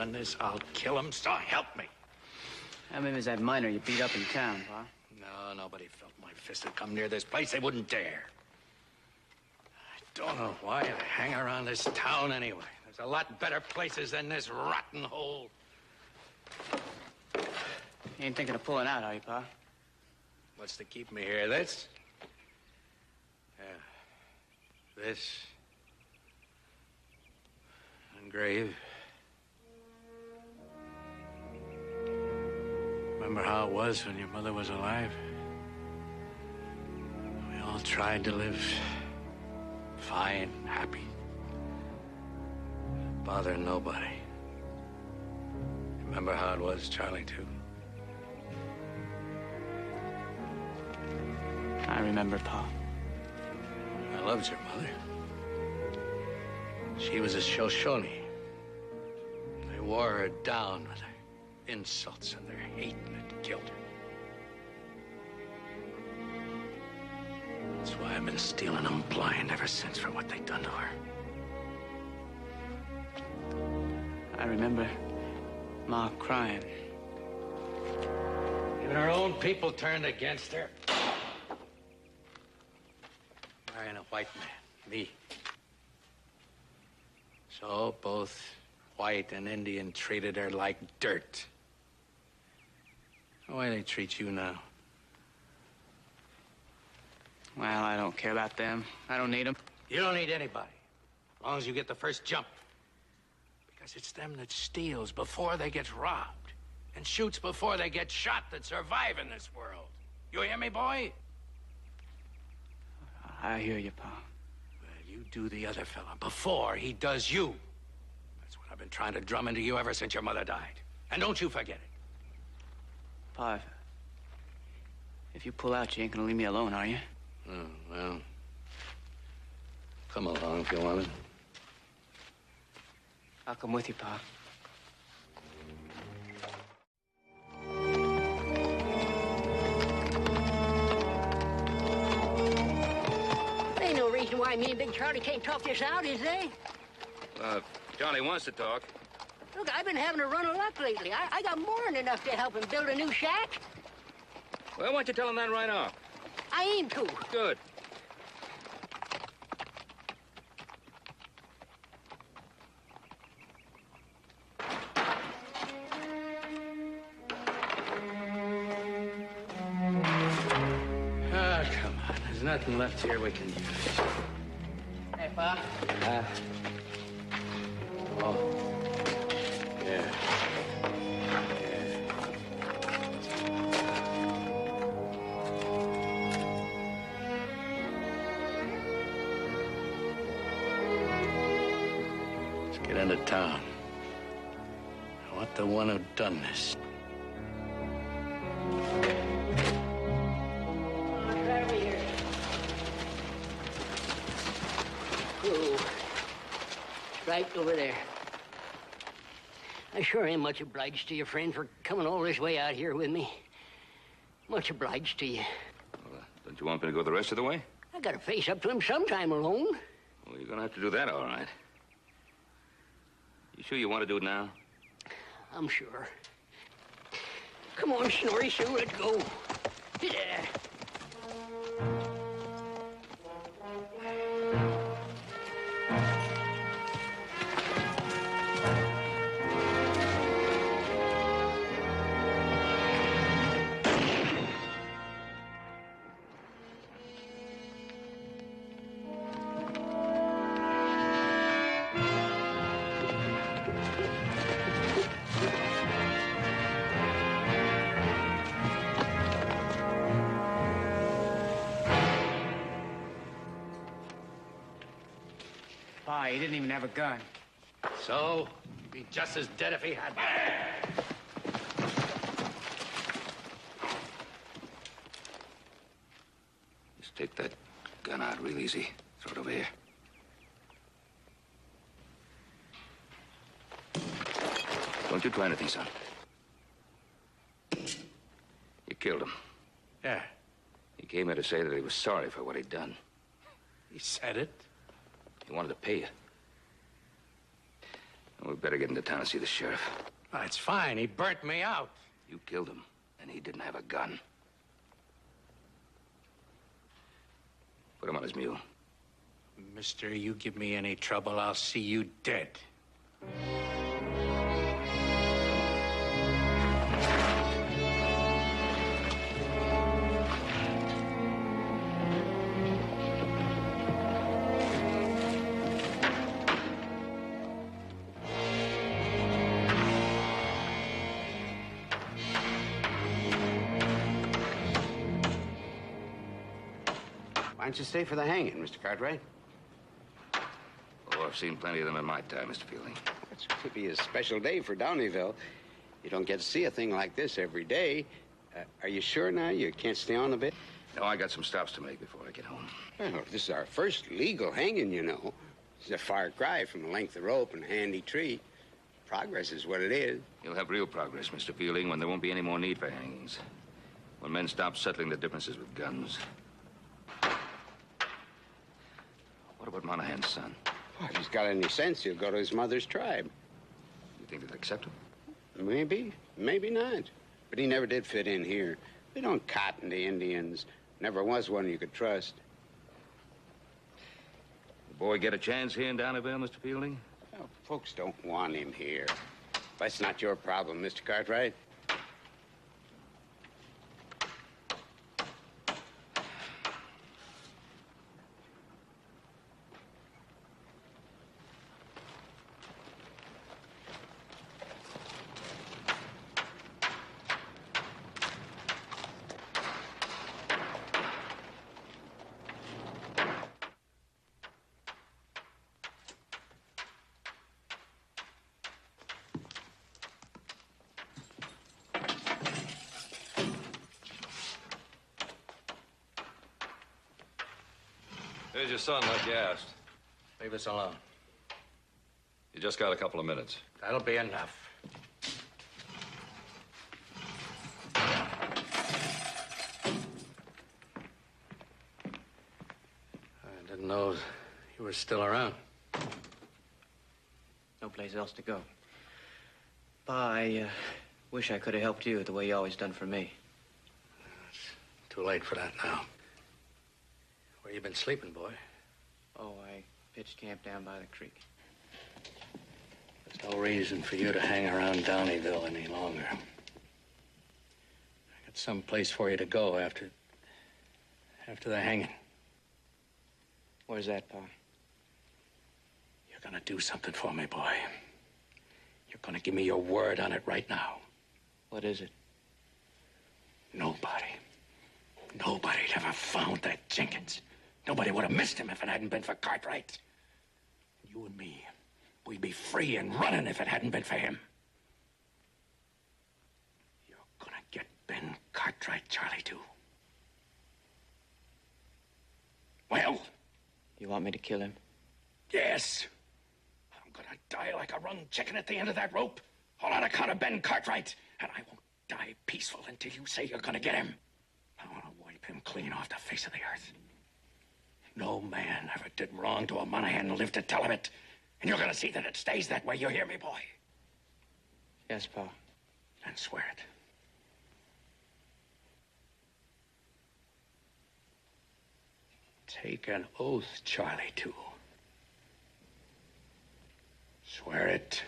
done this, I'll kill him, so help me. How many was that miner you beat up in town, Pa? No, nobody felt my fist had come near this place. They wouldn't dare. I don't know why I hang around this town anyway. There's a lot better places than this rotten hole. You ain't thinking of pulling out, are you, Pa? What's to keep me here? This? Yeah. This. And grave. Remember how it was when your mother was alive? We all tried to live fine, happy. Bother nobody. Remember how it was, Charlie, too? I remember, Pa. I loved your mother. She was a Shoshone. They wore her down with their insults and their hate, and it killed her. That's why I've been stealing them blind ever since for what they've done to her. I remember Ma crying. Even her own people turned against her. Marrying a white man, me. So both white and Indian treated her like dirt. Why they treat you now? Well, I don't care about them. I don't need them. You don't need anybody, as long as you get the first jump. Because it's them that steals before they get robbed and shoots before they get shot that survive in this world. You hear me, boy? I hear you, Pa. Well, you do the other fella before he does you. That's what I've been trying to drum into you ever since your mother died. And don't you forget it. Pa, if you pull out, you ain't gonna leave me alone, are you? Oh, well, come along if you want it. I'll come with you, Pa. There ain't no reason why me and Big Charlie can't talk this out, is there? Well, if Charlie wants to talk. Look, I've been having a run of luck lately. I got more than enough to help him build a new shack. Well, why don't you tell him that right off? I aim to. Good. Ah, come on. There's nothing left here we can use. Hey, Pa. Oh. Yeah. Let's get into town. I want the one who done this. Right over here. Whoa. Right over there. I sure am much obliged to you, friend, for coming all this way out here with me. Much obliged to you. Well, don't you want me to go the rest of the way? I gotta face up to him sometime alone. Well, you're gonna have to do that, all right. You sure you want to do it now? I'm sure. Come on, Snorri Sue, let's go. Yeah. Pa, he didn't even have a gun. So, he'd be just as dead if he had. Just take that gun out real easy. Throw it over here. Don't you try anything, son. You killed him. Yeah. He came here to say that he was sorry for what he'd done. He said it. He wanted to pay you. We better get into town and see the sheriff. That's fine. He burnt me out. You killed him, and he didn't have a gun. Put him on his mule. Mister, you give me any trouble, I'll see you dead. Why don't you stay for the hanging, Mr. Cartwright? Oh, I've seen plenty of them in my time, Mr. Fielding. It's going to be a special day for Downeyville. You don't get to see a thing like this every day. Are you sure now you can't stay on a bit? No, I got some stops to make before I get home. Well, this is our first legal hanging, you know. It's a far cry from a length of rope and a handy tree. Progress is what it is. You'll have real progress, Mr. Fielding, when there won't be any more need for hangings. When men stop settling the differences with guns. What about Monahan's son? Well, if he's got any sense, he'll go to his mother's tribe. You think they'll accept him? Maybe, maybe not. But he never did fit in here. They don't cotton to Indians. Never was one you could trust. The boy get a chance here in Downeyville, Mr. Fielding? Well, folks don't want him here. That's not your problem, Mr. Cartwright. Here's your son, like you asked. Leave us alone. You just got a couple of minutes. That'll be enough. I didn't know you were still around. No place else to go. Pa, I wish I could have helped you the way you always done for me. It's too late for that now. Where you been sleeping, boy? Oh, I pitched camp down by the creek. There's no reason for you to hang around Downeyville any longer. I got some place for you to go after the hanging. Where's that, Pa? You're gonna do something for me, boy. You're gonna give me your word on it right now. What is it? Nobody'd ever found that Jenkins. Nobody would have missed him if it hadn't been for Cartwright. You and me, we'd be free and running if it hadn't been for him. You're gonna get Ben Cartwright, Charlie, too. Well? You want me to kill him? Yes. I'm gonna die like a run chicken at the end of that rope, all on account of Ben Cartwright. And I won't die peaceful until you say you're gonna get him. I want to wipe him clean off the face of the earth. No man ever did wrong to a Monahan and lived to tell him it. And you're gonna see that it stays that way. You hear me, boy? Yes, Pa. And swear it. Take an oath, Charlie, too. Swear it.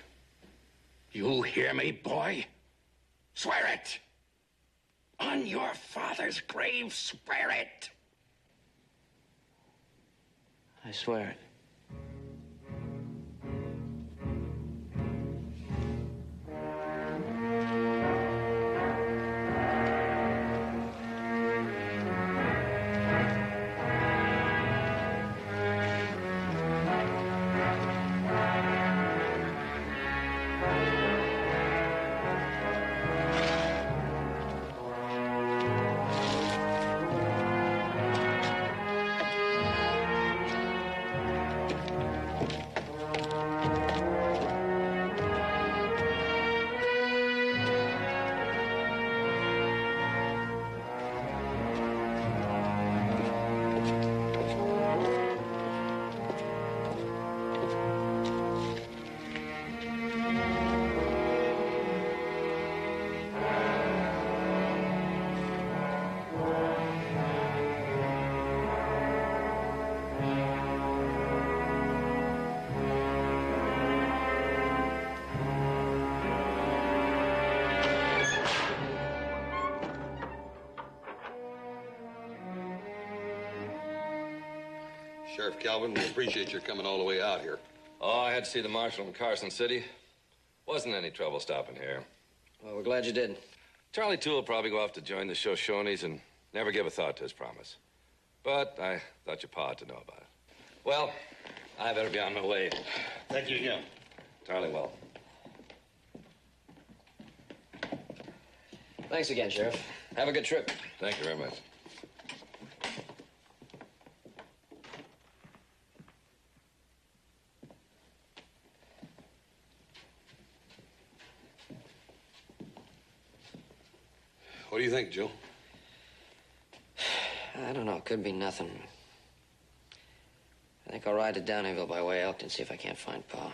You hear me, boy? Swear it! On your father's grave, swear it! I swear it. Sheriff Calvin, we appreciate your coming all the way out here. Oh, I had to see the marshal in Carson City. Wasn't any trouble stopping here. Well, we're glad you did. Charlie, too, will probably go off to join the Shoshones and never give a thought to his promise. But I thought your pa ought to know about it. Well, I better be on my way. Thank you again. Charlie, well. Thanks again, Sheriff. Have a good trip. Thank you very much. What do you think, Joe? I don't know. Could be nothing. I think I'll ride to Downeyville by way of Elkton, see if I can't find Pa.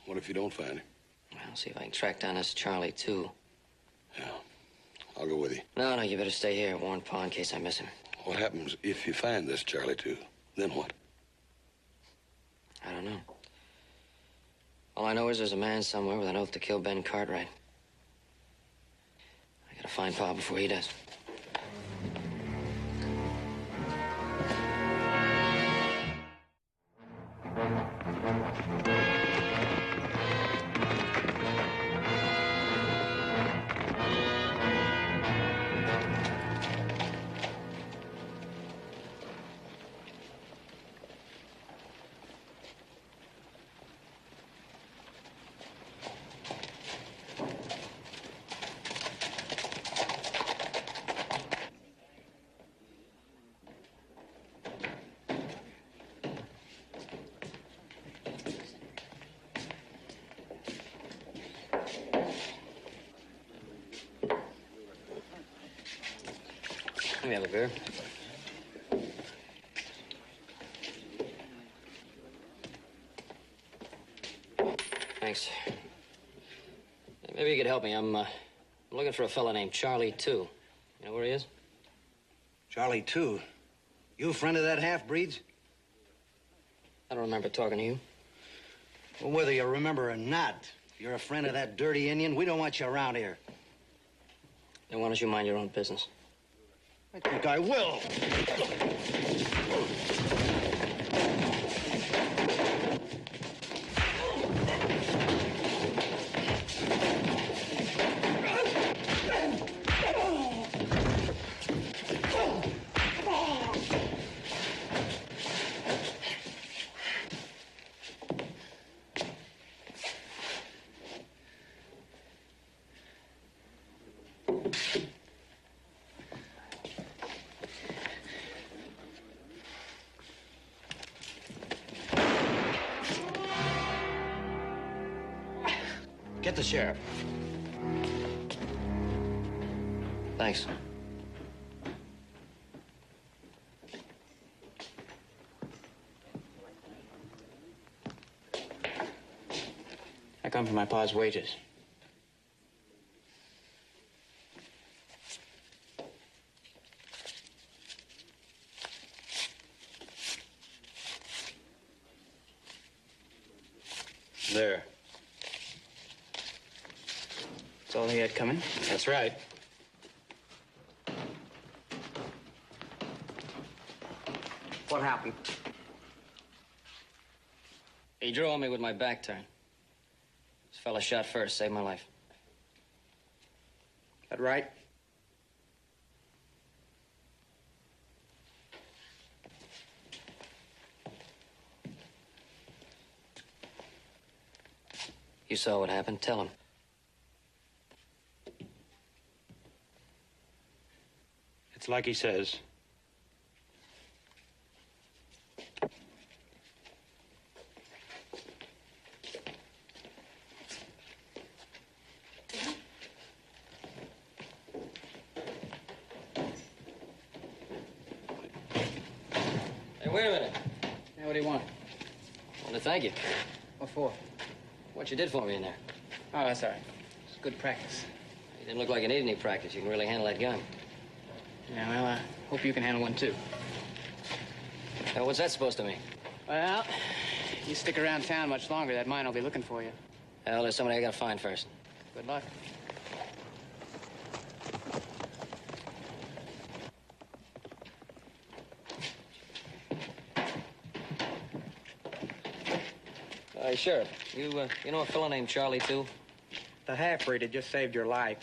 What if you don't find him? I'll see if I can track down this Charlie, too. Yeah. I'll go with you. No, you better stay here. Warn Pa in case I miss him. What happens if you find this Charlie, too? Then what? I don't know. All I know is there's a man somewhere with an oath to kill Ben Cartwright. I gotta find Pa before he does. Let me have a beer. Thanks. Maybe you could help me. I'm looking for a fella named Charlie, too. You know where he is? Charlie, too? You a friend of that half-breed's? I don't remember talking to you. Well, whether you remember or not, if you're a friend of that dirty Indian, we don't want you around here. Then why don't you mind your own business? I think I will. Get the sheriff. Thanks. I come for my pa's wages. There. That's all he had coming? That's right. What happened? He drew on me with my back turned. This fella shot first, saved my life. That right? You saw what happened. Tell him. It's like he says. Hey, wait a minute. Hey, what do you want? I want to thank you. What for? What you did for me in there. Oh, that's all right. It's good practice. You didn't look like you needed any practice. You can really handle that gun. Yeah, well, I hope you can handle one, too. Now, what's that supposed to mean? Well, you stick around town much longer, that mine will be looking for you. Hell, there's somebody I gotta find first. Good luck. Hey, Sheriff, you know a fellow named Charlie, too? The half-breed that just saved your life.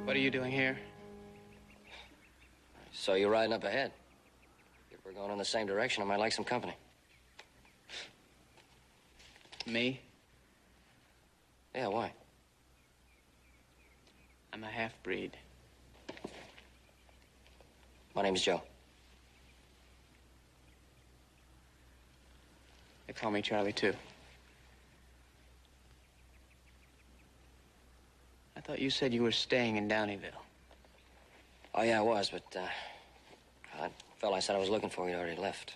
What are you doing here? So you're riding up ahead. If we're going in the same direction, I might like some company. Me? Yeah, why? I'm a half-breed. My name's Joe. They call me Charlie, too. I thought you said you were staying in Downeyville. Oh, yeah, I was, but, that fella I said I was looking for, he'd already left.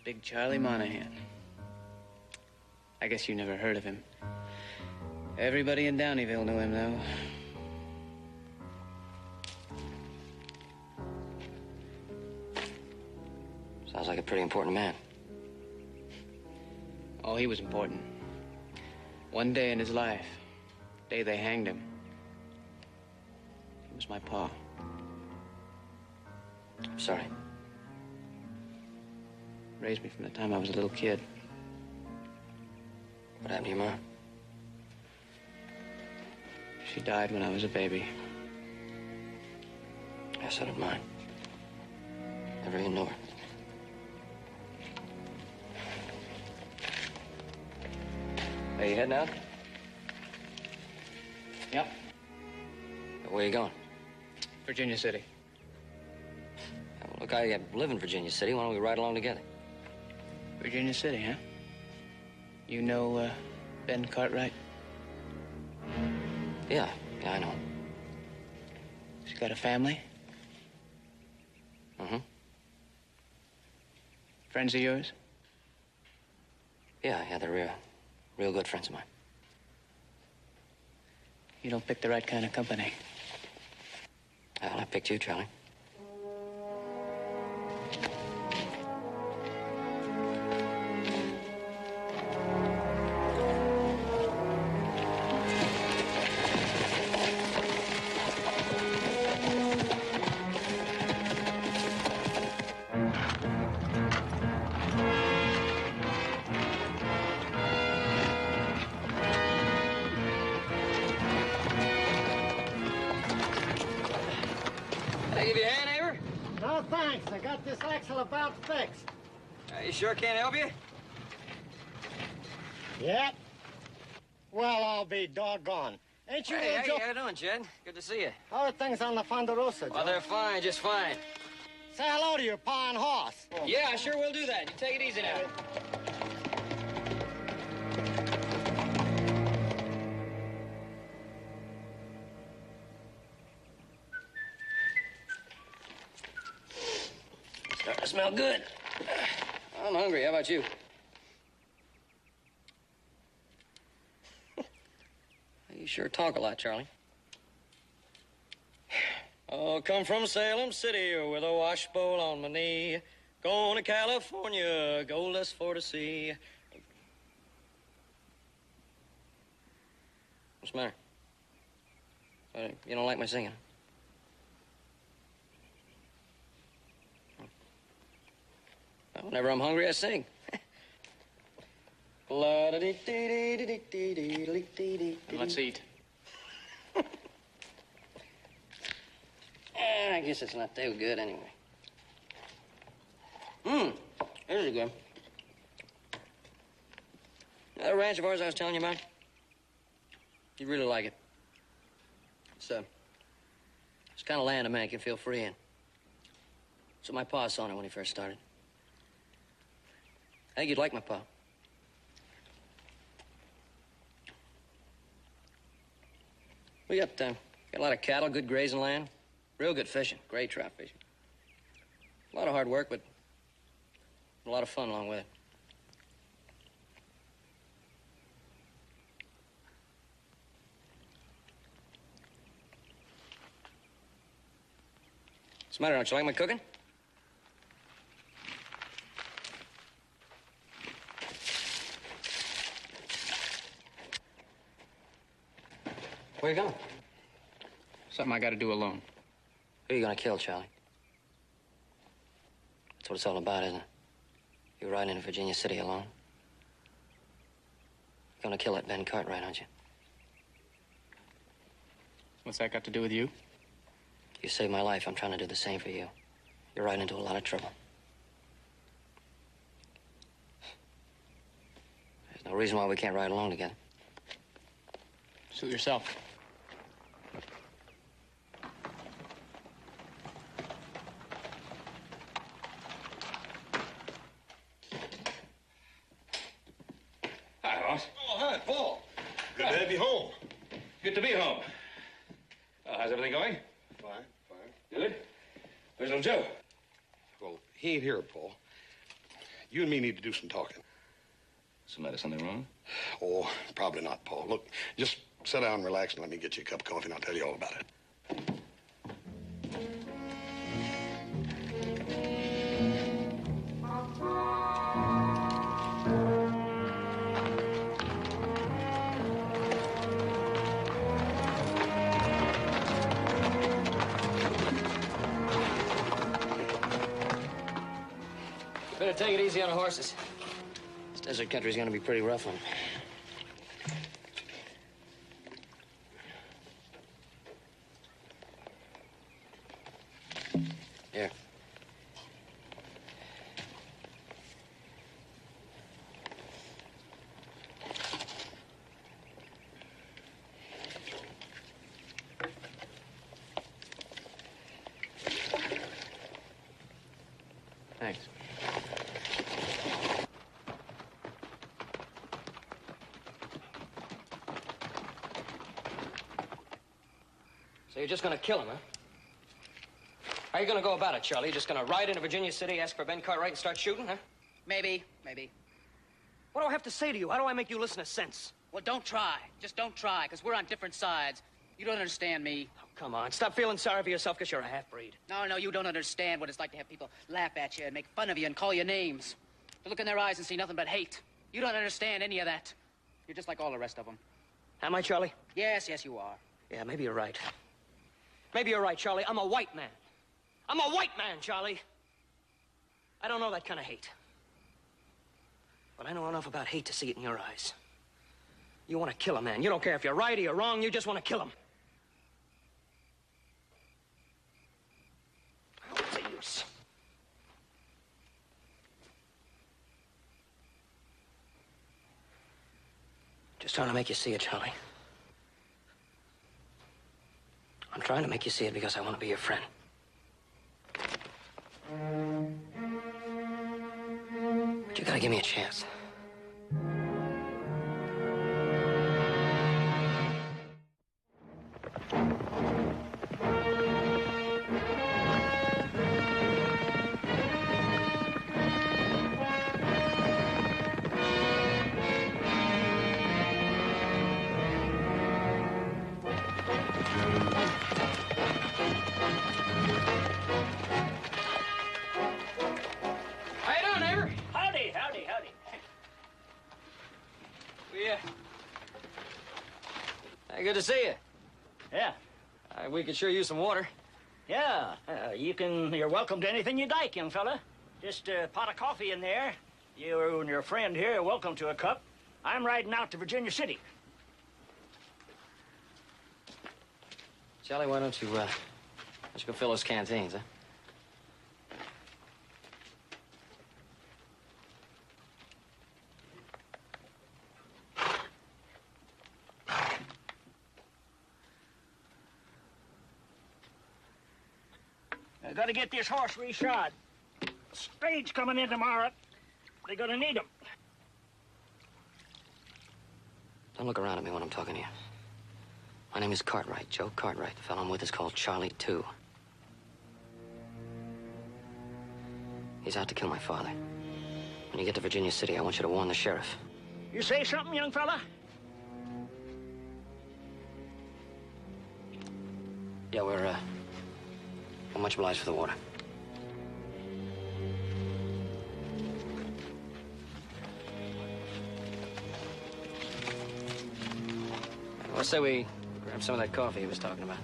Big Charlie Monahan. I guess you never heard of him. Everybody in Downeyville knew him, though. Sounds like a pretty important man. Oh, he was important. One day in his life, the day they hanged him, he was my pa. I'm sorry. Raised me from the time I was a little kid. What happened to your mom? She died when I was a baby. Yeah, so did mine. Never even knew her. Hey, you heading out? Yep. Where you going? Virginia City. Well, look, I live in Virginia City. Why don't we ride along together? Virginia City, huh? You know, Ben Cartwright? Yeah, I know. He's got a family? Mm-hmm. Friends of yours? Yeah, they're real good friends of mine. You don't pick the right kind of company. Well, I picked you, Charlie. Thanks. I got this axle about fixed. You sure can't help you? Yep. Well, I'll be doggone. Ain't you Hey, Joe? how you doing, Jed? Good to see you. How are things on the Fonderosa, Joe? Oh, they're fine, just fine. Say hello to your pa and horse. Yeah, I sure will do that. You take it easy now. Starting to smell good. I'm hungry. How about you? You sure talk a lot, Charlie. Oh, come from Salem City with a washbowl on my knee. Going to California, goalless for to see. What's the matter? You don't like my singing? Well, whenever I'm hungry, I sing. Let's eat. I guess it's not too good anyway. This is good. That ranch of ours I was telling you about, you'd really like it. It's kind of land a man can feel free in. So my pa saw it when he first started. I think you'd like my pa. We got a lot of cattle, good grazing land, real good fishing, great trout fishing. A lot of hard work, but a lot of fun along with it. What's the matter? Don't you like my cooking? Where you going? Something I got to do alone. Who are you gonna kill, Charlie? That's what it's all about, isn't it? You're riding into Virginia City alone. You're gonna kill that Ben Cartwright, aren't you? What's that got to do with you? You saved my life. I'm trying to do the same for you. You're riding into a lot of trouble. There's no reason why we can't ride alone together. Suit yourself. Hi, Ross. Oh, hi, Paul. Good to have you home. Good to be home. How's everything going? Fine. Good. Where's little Joe? Well, he ain't here, Paul. You and me need to do some talking. Something wrong? Oh, probably not, Paul. Look, just sit down and relax and let me get you a cup of coffee and I'll tell you all about it. Better take it easy on the horses. This desert country's gonna be pretty rough on them. Here. Thanks. So you're just gonna kill him, huh? How are you gonna go about it, Charlie? You just gonna ride into Virginia City, ask for Ben Cartwright, and start shooting, huh? Maybe. What do I have to say to you? How do I make you listen to sense? Well, don't try. Just don't try, because we're on different sides. You don't understand me. Oh, come on. Stop feeling sorry for yourself because you're a half-breed. No, you don't understand what it's like to have people laugh at you and make fun of you and call you names. To look in their eyes and see nothing but hate. You don't understand any of that. You're just like all the rest of them. Am I, Charlie? Yes, you are. Yeah, maybe you're right. Maybe you're right, Charlie. I'm a white man. I'm a white man, Charlie. I don't know that kind of hate. But I know enough about hate to see it in your eyes. You want to kill a man. You don't care if you're right or you're wrong. You just want to kill him. What's the use? Just trying to make you see it, Charlie. I'm trying to make you see it because I want to be your friend. But you gotta give me a chance. Good to see you. Yeah. We could sure use some water. Yeah. You're welcome to anything you'd like, young fella. Just a pot of coffee in there. You and your friend here are welcome to a cup. I'm riding out to Virginia City. Charlie, why don't you go fill those canteens, huh? I gotta get this horse reshod. Stage coming in tomorrow. They're gonna need him. Don't look around at me when I'm talking to you. My name is Cartwright, Joe Cartwright. The fellow I'm with is called Charlie 2. He's out to kill my father. When you get to Virginia City, I want you to warn the sheriff. You say something, young fella? Yeah, we're much obliged for the water. Let's say we grab some of that coffee he was talking about.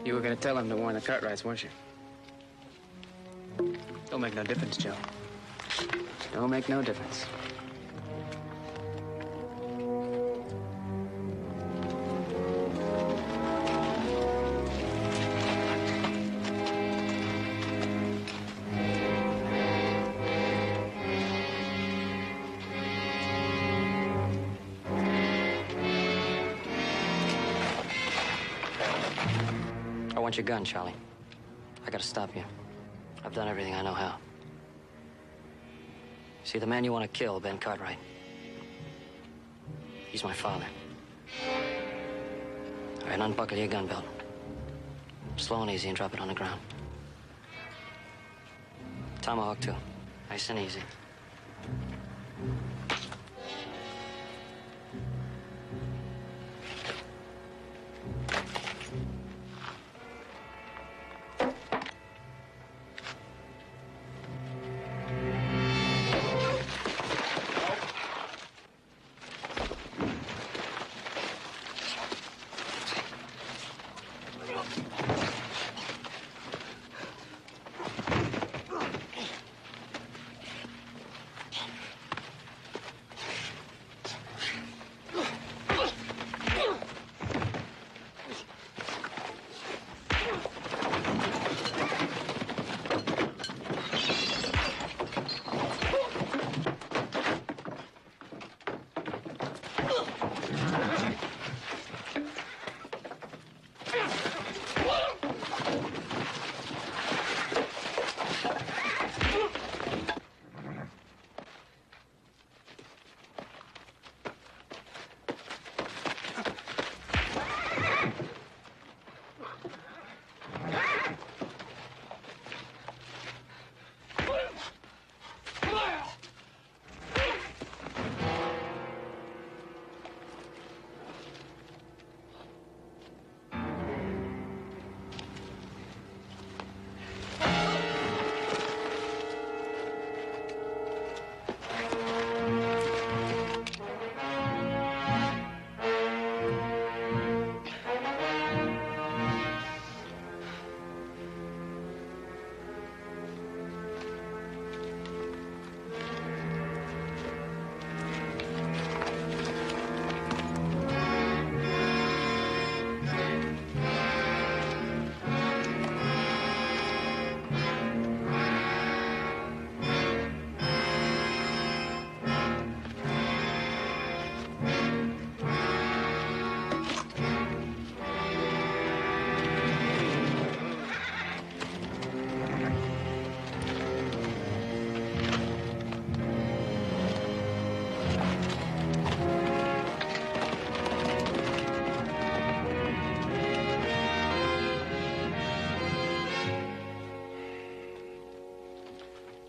You were gonna tell him to warn the Cartwrights, weren't you? Don't make no difference, Joe. Don't make no difference. I want your gun, Charlie. I gotta stop you. I've done everything I know how. See, the man you want to kill, Ben Cartwright, he's my father. All right, unbuckle your gun belt. Slow and easy and drop it on the ground. Tomahawk, too. Nice and easy.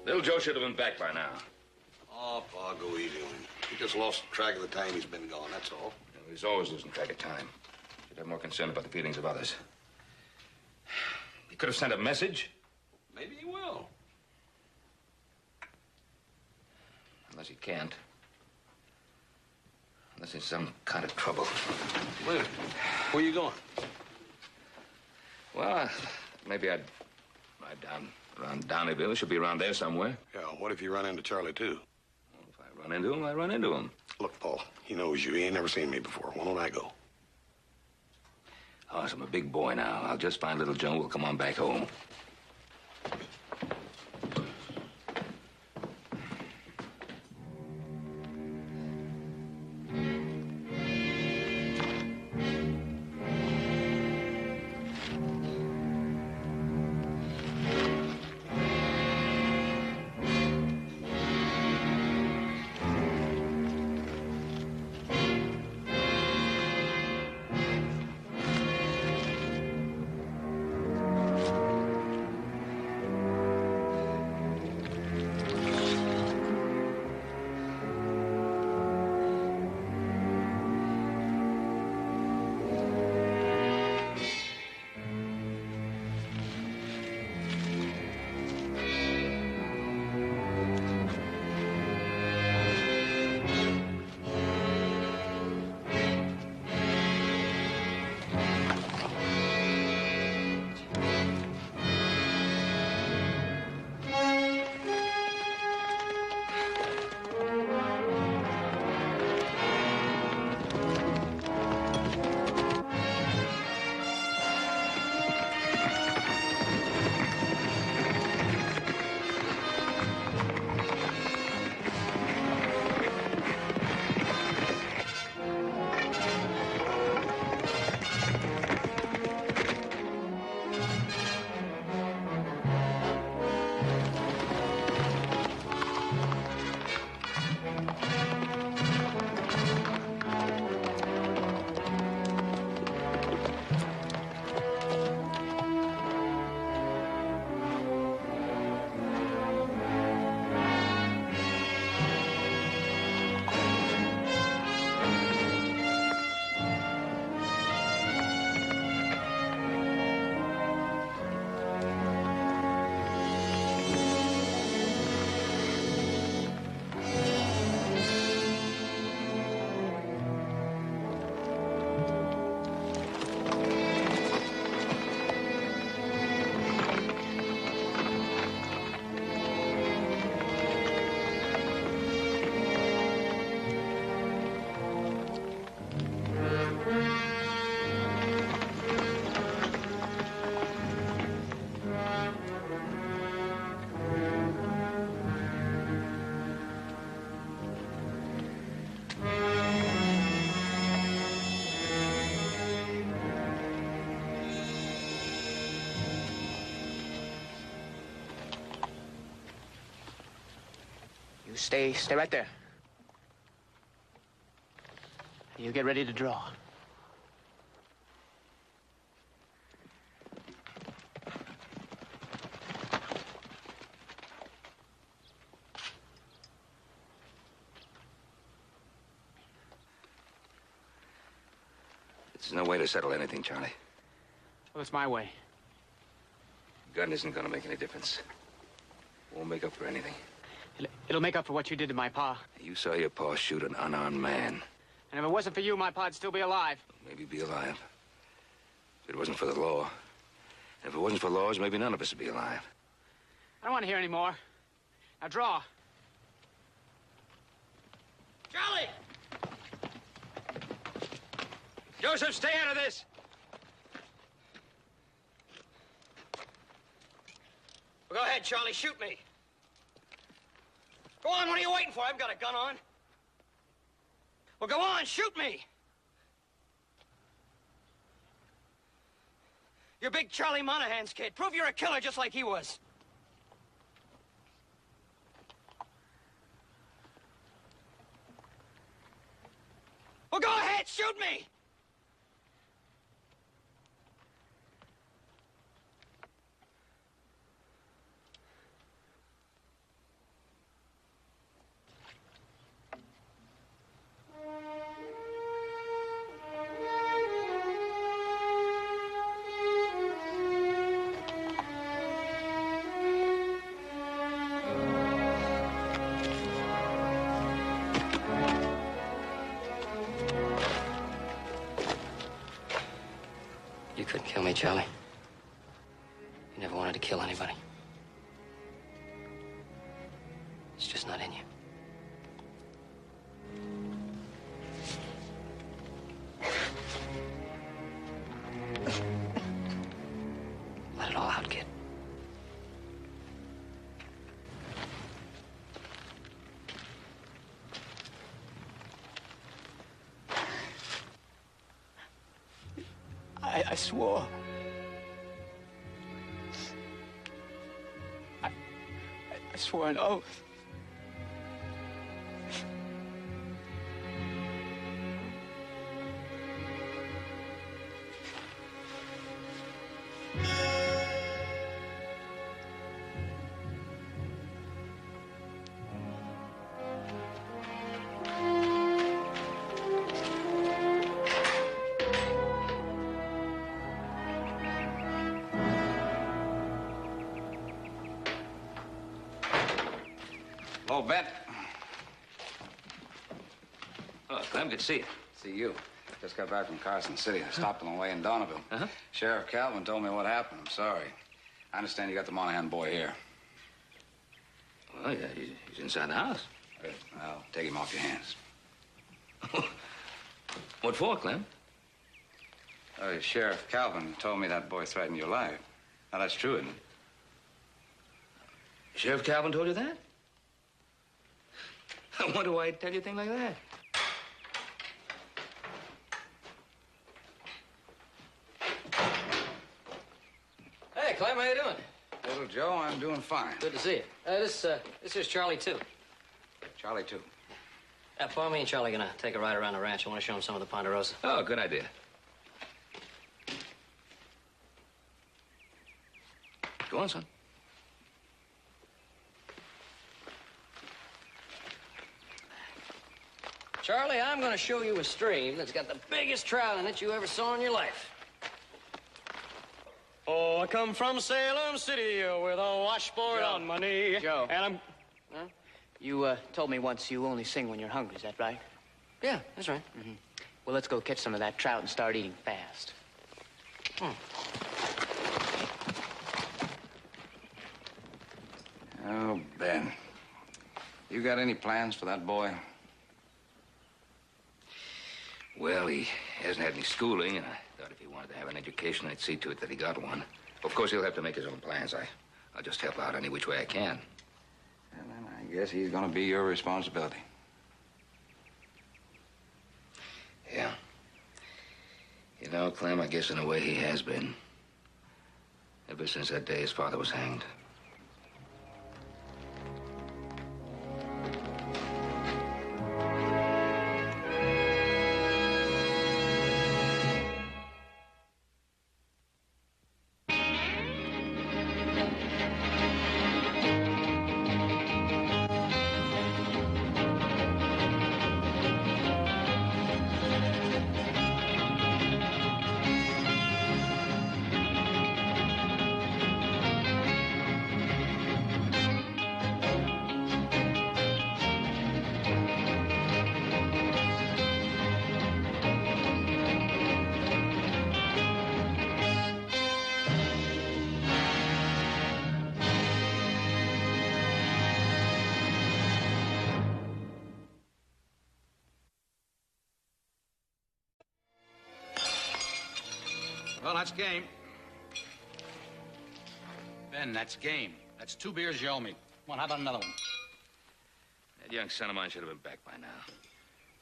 Little Joe should have been back by now. Oh, Pa, go easy on him. He just lost track of the time he's been gone, that's all. He's always losing track of time. Should have more concern about the feelings of others. He could have sent a message. Maybe he will. Unless he can't. Unless there's some kind of trouble. Where you going? Well, maybe I'd ride down around Downeyville. It should be around there somewhere. Yeah, what if you run into Charlie, too? Well, if I run into him, I run into him. Look, Paul, he knows you. He ain't never seen me before. Why don't I go? Oh, so I'm a big boy now. I'll just find little Joan. We'll come on back home. Stay right there. You get ready to draw. There's no way to settle anything, Charlie. Well, it's my way. Gun isn't gonna make any difference. Won't make up for anything. It'll make up for what you did to my pa. You saw your pa shoot an unarmed man. And if it wasn't for you, my pa'd still be alive. Maybe be alive. If it wasn't for the law. And if it wasn't for laws, maybe none of us would be alive. I don't want to hear any more. Now draw. Charlie! Joseph, stay out of this! Well, go ahead, Charlie. Shoot me. Go on, what are you waiting for? I've got a gun on. Well, go on, shoot me. You're big Charlie Monahan's kid. Prove you're a killer just like he was. Well, go ahead, shoot me. You couldn't kill me, Charlie. You never wanted to kill anybody. It's just not in you. Let it all out, kid. I swore. I swore an oath. Hello, Bet. Oh, Clem, good to see you. See you. Just got back from Carson City. I stopped on the way in Downeville. Sheriff Calvin told me what happened. I'm sorry. I understand you got the Monahan boy here. Well, yeah, he's inside the house. Good. I'll take him off your hands. What for, Clem? Sheriff Calvin told me that boy threatened your life. Now, that's true, isn't it? Sheriff Calvin told you that? I wonder why he'd tell you a thing like that. Hey, Clem, how you doing? Little Joe, I'm doing fine. Good to see you. This is Charlie, too. Charlie, too. Paul, me and Charlie are gonna take a ride around the ranch. I want to show him some of the Ponderosa. Oh, good idea. Go on, son. Charlie, I'm gonna show you a stream that's got the biggest trout in it you ever saw in your life. Oh, I come from Salem City with a washboard on my knee. Joe. And I'm... Huh? You told me once you only sing when you're hungry. Is that right? Yeah, that's right. Mm-hmm. Well, let's go catch some of that trout and start eating fast. Oh, Ben. You got any plans for that boy? Well, he hasn't had any schooling, and I thought if he wanted to have an education, I'd see to it that he got one. Of course, he'll have to make his own plans. I'll just help out any which way I can. And then I guess he's gonna be your responsibility. Yeah. You know, Clem, I guess in a way he has been. Ever since that day his father was hanged. Well, that's game. Ben, that's game. That's 2 beers you owe me. Come on, how about another one? That young son of mine should have been back by now.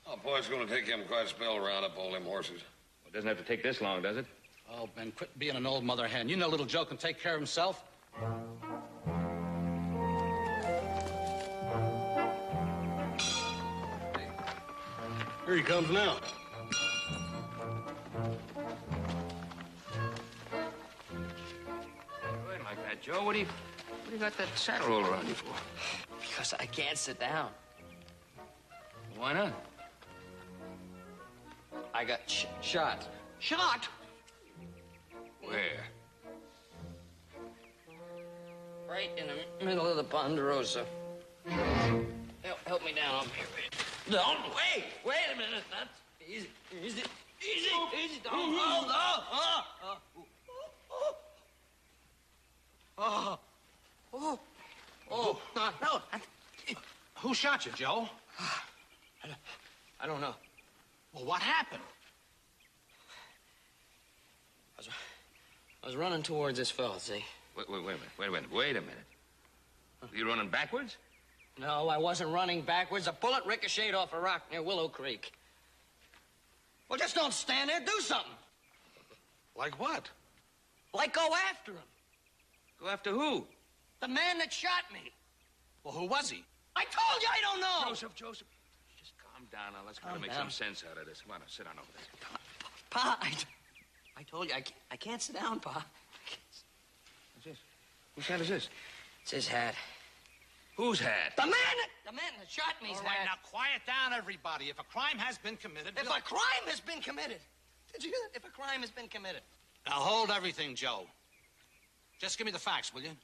Oh, boy, it's going to take him quite a spell to round up all them horses. Well, it doesn't have to take this long, does it? Oh, Ben, quit being an old mother hen. You know little Joe can take care of himself. Here he comes now. Wait like that, Joe. What do you got that saddle roll around you for? Because I can't sit down. Why not? I got shot. Shot? Where? Right in the middle of the Ponderosa. Help me down up here. Don't wait a minute. That's easy. Easy, easy. Oh, no. Who shot you, Joe? I don't know. Well, what happened? I was running towards this fella, see? Wait a minute. You running backwards? No, I wasn't running backwards. A bullet ricocheted off a rock near Willow Creek. Well, just don't stand there. Do something. Like what? Like go after him. Go after who? The man that shot me. Well, who was he? I told you I don't know. Joseph. Just calm down now. Let's try to Calm make down. some sense out of this. Come on, now, sit down over there. Pa, I told you I can't sit down, Pa. What's this? Whose hat is this? It's his hat. Whose hat? The man that shot me's All hat. right, now quiet down, everybody. If a crime has been committed... If a crime has been committed. Did you hear that? If a crime has been committed. Now, hold everything, Joe. Just give me the facts, will you? Give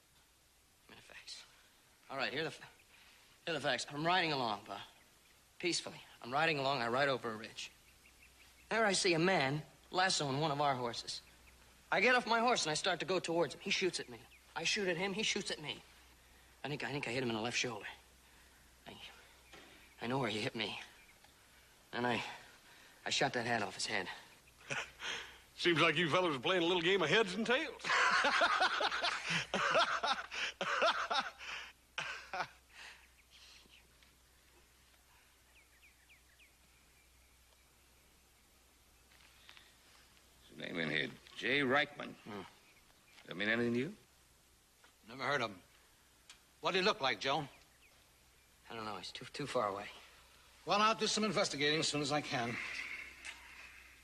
me the facts. All right, here are the facts. I'm riding along, Pa. Peacefully. I'm riding along. I ride over a ridge. There I see a man lassoing one of our horses. I get off my horse and I start to go towards him. He shoots at me. I shoot at him. He shoots at me. I think I hit him in the left shoulder. I know where he hit me. And I shot that hat off his head. Seems like you fellas are playing a little game of heads and tails. His name in here, J. Reichman. That mean anything to you? Never heard of him. What did he look like, Joe? I don't know. He's too far away. Well, I'll do some investigating as soon as I can.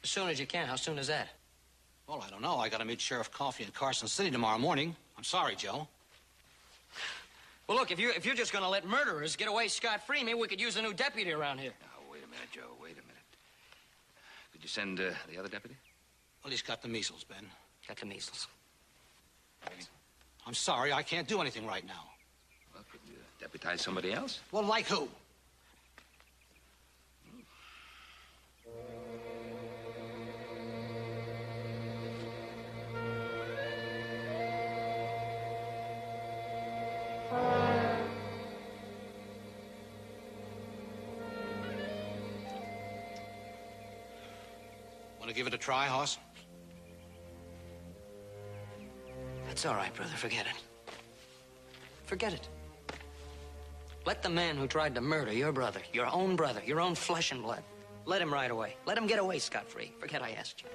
As soon as you can. How soon is that? Well, I don't know. I got to meet Sheriff Coffey in Carson City tomorrow morning. I'm sorry, Joe. Well, look, if you're just going to let murderers get away scot-free, maybe we could use a new deputy around here. Now, wait a minute, Joe. Wait a minute. Could you send the other deputy? Well, he's got the measles, Ben. Got the measles. I'm sorry. I can't do anything right now. Well, could you deputize somebody else? Well, like who? Want to give it a try, Hoss? That's all right, brother. Forget it. Forget it. Let the man who tried to murder your brother, your own flesh and blood, let him ride away. Let him get away scot-free. Forget I asked you.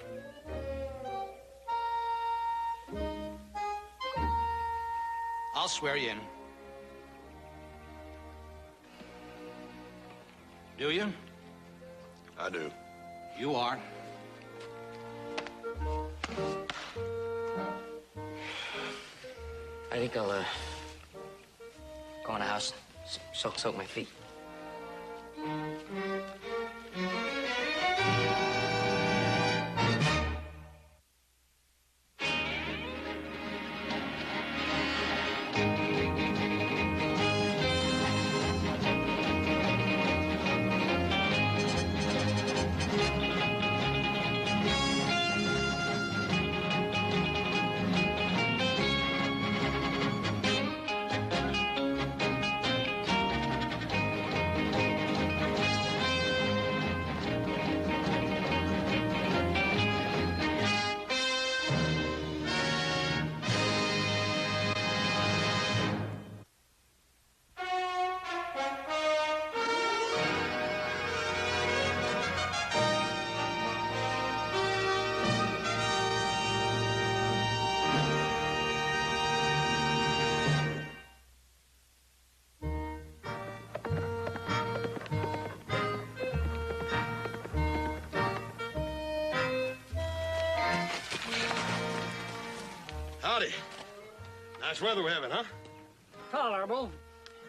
I'll swear you in. Do you? I do. You are. I think I'll, go in the house, soak my feet. Howdy. Nice weather we're having, huh? Tolerable.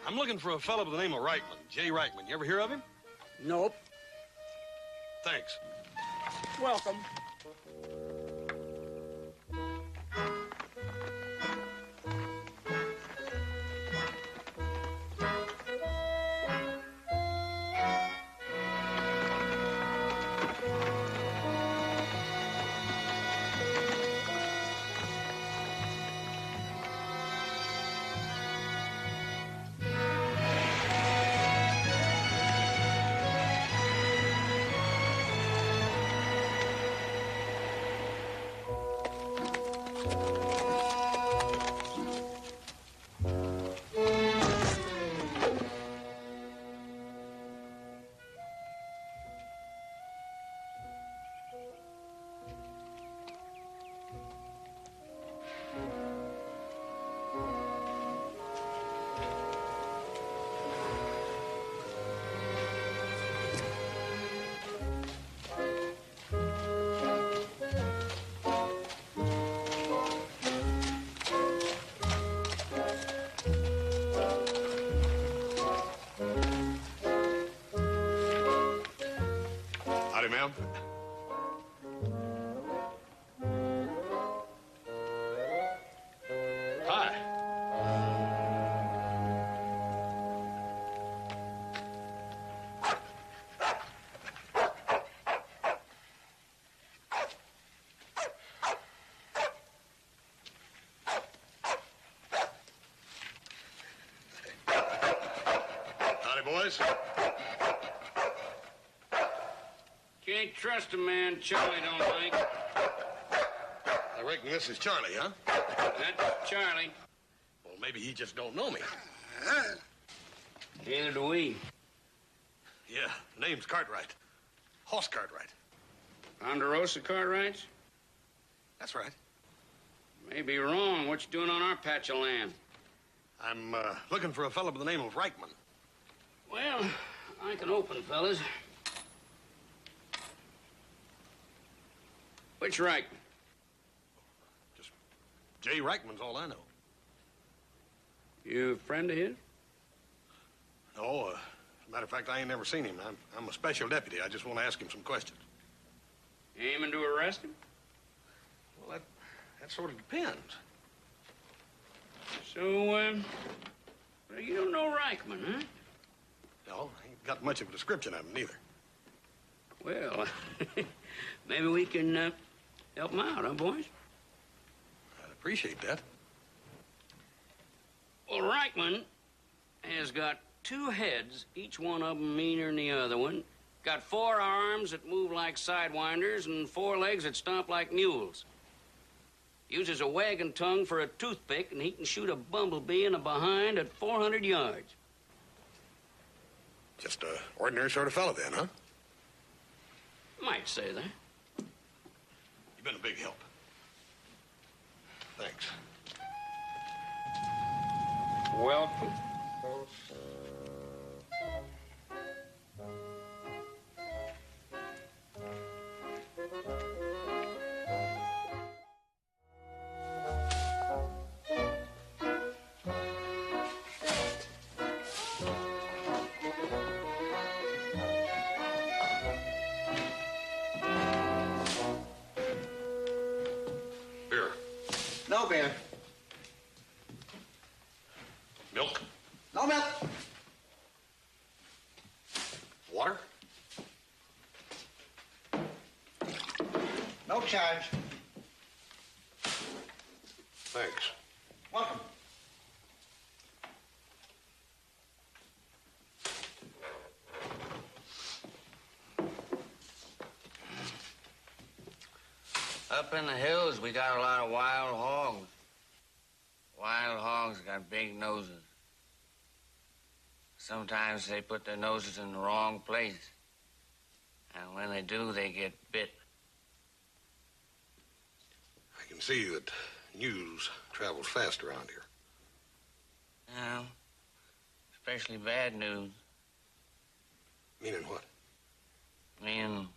I'm looking for a fellow by the name of Reichman, Jay Reichman. You ever hear of him? Nope. Thanks. Welcome. Howdy, ma'am. Hi. Howdy, boys. Can't trust a man Charlie don't think. I reckon this is Charlie, huh? That's Charlie. Well, maybe he just don't know me. Neither do we. Yeah, name's Cartwright. Hoss Cartwright. Ponderosa Cartwrights? That's right. May be wrong. What you doing on our patch of land? I'm looking for a fellow by the name of Reichman. Well, I can open, fellas. Which Reichman? Jay Reichman's all I know. You a friend of his? No, as a matter of fact, I ain't never seen him. I'm a special deputy. I just want to ask him some questions. Aiming to arrest him? Well, that sort of depends. So, well, you don't know Reichman, huh? No, I ain't got much of a description of him, neither. Well, maybe we can help him out, huh, boys? I'd appreciate that. Well, Reichman has got 2 heads, each one of them meaner than the other one. Got 4 arms that move like sidewinders and 4 legs that stomp like mules. Uses a wagon tongue for a toothpick, and he can shoot a bumblebee in the behind at 400 yards. Just a ordinary sort of fellow then, huh? Might say that. You've been a big help. Thanks. Welcome. Beer. No beer. Milk. No milk. Water. No charge. Thanks. Welcome. Up in the hills, we got a lot of wild hogs. Wild hogs got big noses. Sometimes they put their noses in the wrong place. And when they do, they get bit. I can see that news travels fast around here. Yeah, especially bad news. Meaning what? Meaning,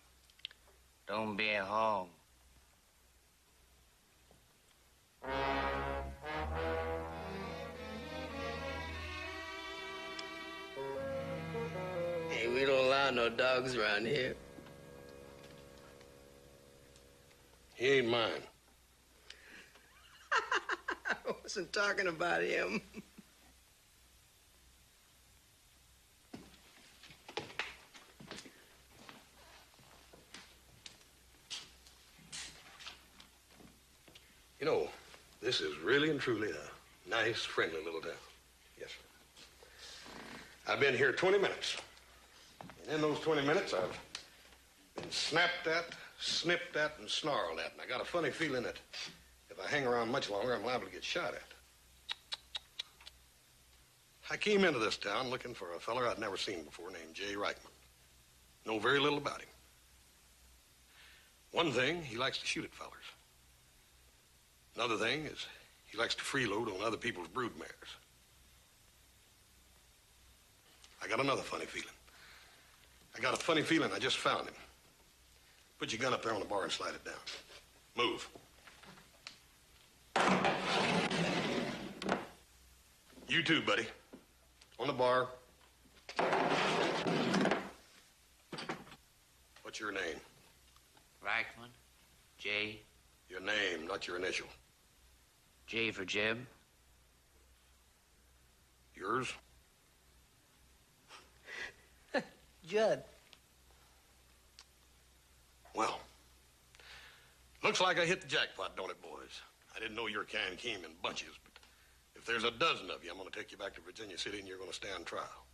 don't be a hog. Hey, we don't allow no dogs around here. He ain't mine. I wasn't talking about him. You know, this is really and truly a nice, friendly little town. Yes, sir. I've been here 20 minutes. And in those 20 minutes, I've been snapped at, snipped at, and snarled at. And I got a funny feeling that if If I hang around much longer, I'm liable to get shot at. I came into this town looking for a feller I'd never seen before named Jay Reichman. Know very little about him. One thing, he likes to shoot at fellers. Another thing is he likes to freeload on other people's brood mares. I got another funny feeling. I got a funny feeling I just found him. Put your gun up there on the bar and slide it down. Move. You too, buddy. On the bar. What's your name? Reichman. J. Your name, not your initial. J for Jeb. Yours? Judd. Well, looks like I hit the jackpot, don't it, boys? I didn't know your kind came in bunches, but if there's a dozen of you, I'm going to take you back to Virginia City and you're going to stand trial.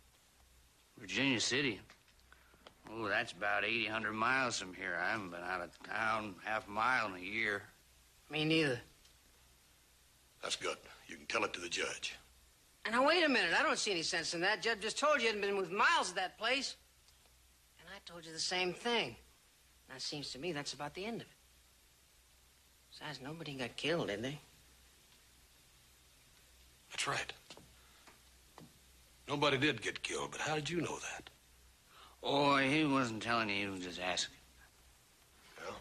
Virginia City? Oh, that's about 800 miles from here. I haven't been out of town half a mile in a year. Me neither. That's good. You can tell it to the judge. Now, wait a minute. I don't see any sense in that. Judge just told you hadn't been with miles of that place. And I told you the same thing. Now, it seems to me that's about the end of it. Besides, nobody got killed, did they? That's right. Nobody did get killed, but how did you know that? Oh, he wasn't telling you. He was just asking. Yeah?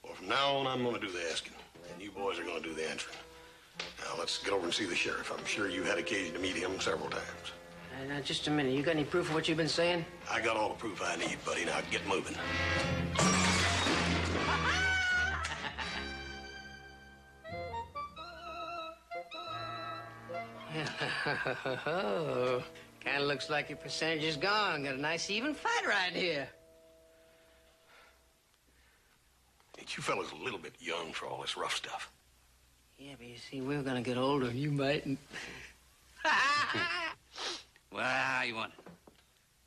Well, from now on, I'm going to do the asking, and you boys are going to do the answering. Now, let's get over and see the sheriff. I'm sure you had occasion to meet him several times. Now, just a minute. You got any proof of what you've been saying? I got all the proof I need, buddy. Now, get moving. Kind of looks like your percentage is gone. Got a nice even fight right here. Ain't you fellas a little bit young for all this rough stuff? Yeah, but you see, we're gonna get older and you mightn't. Well, how you want it?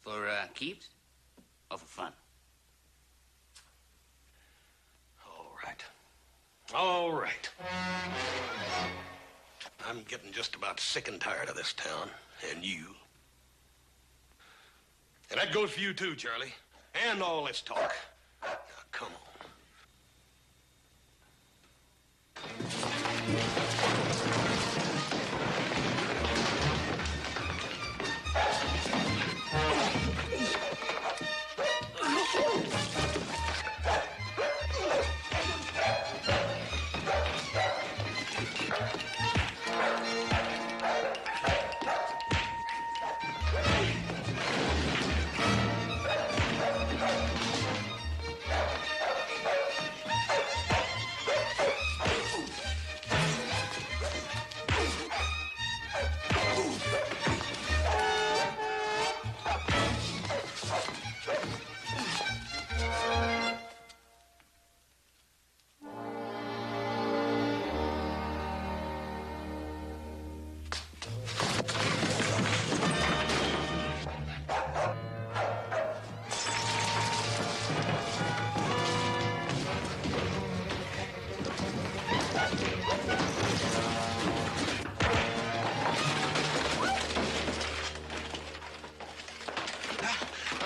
For keeps or for fun? All right. All right. I'm getting just about sick and tired of this town, and you. And that goes for you too, Charlie. And all this talk. Now, come on.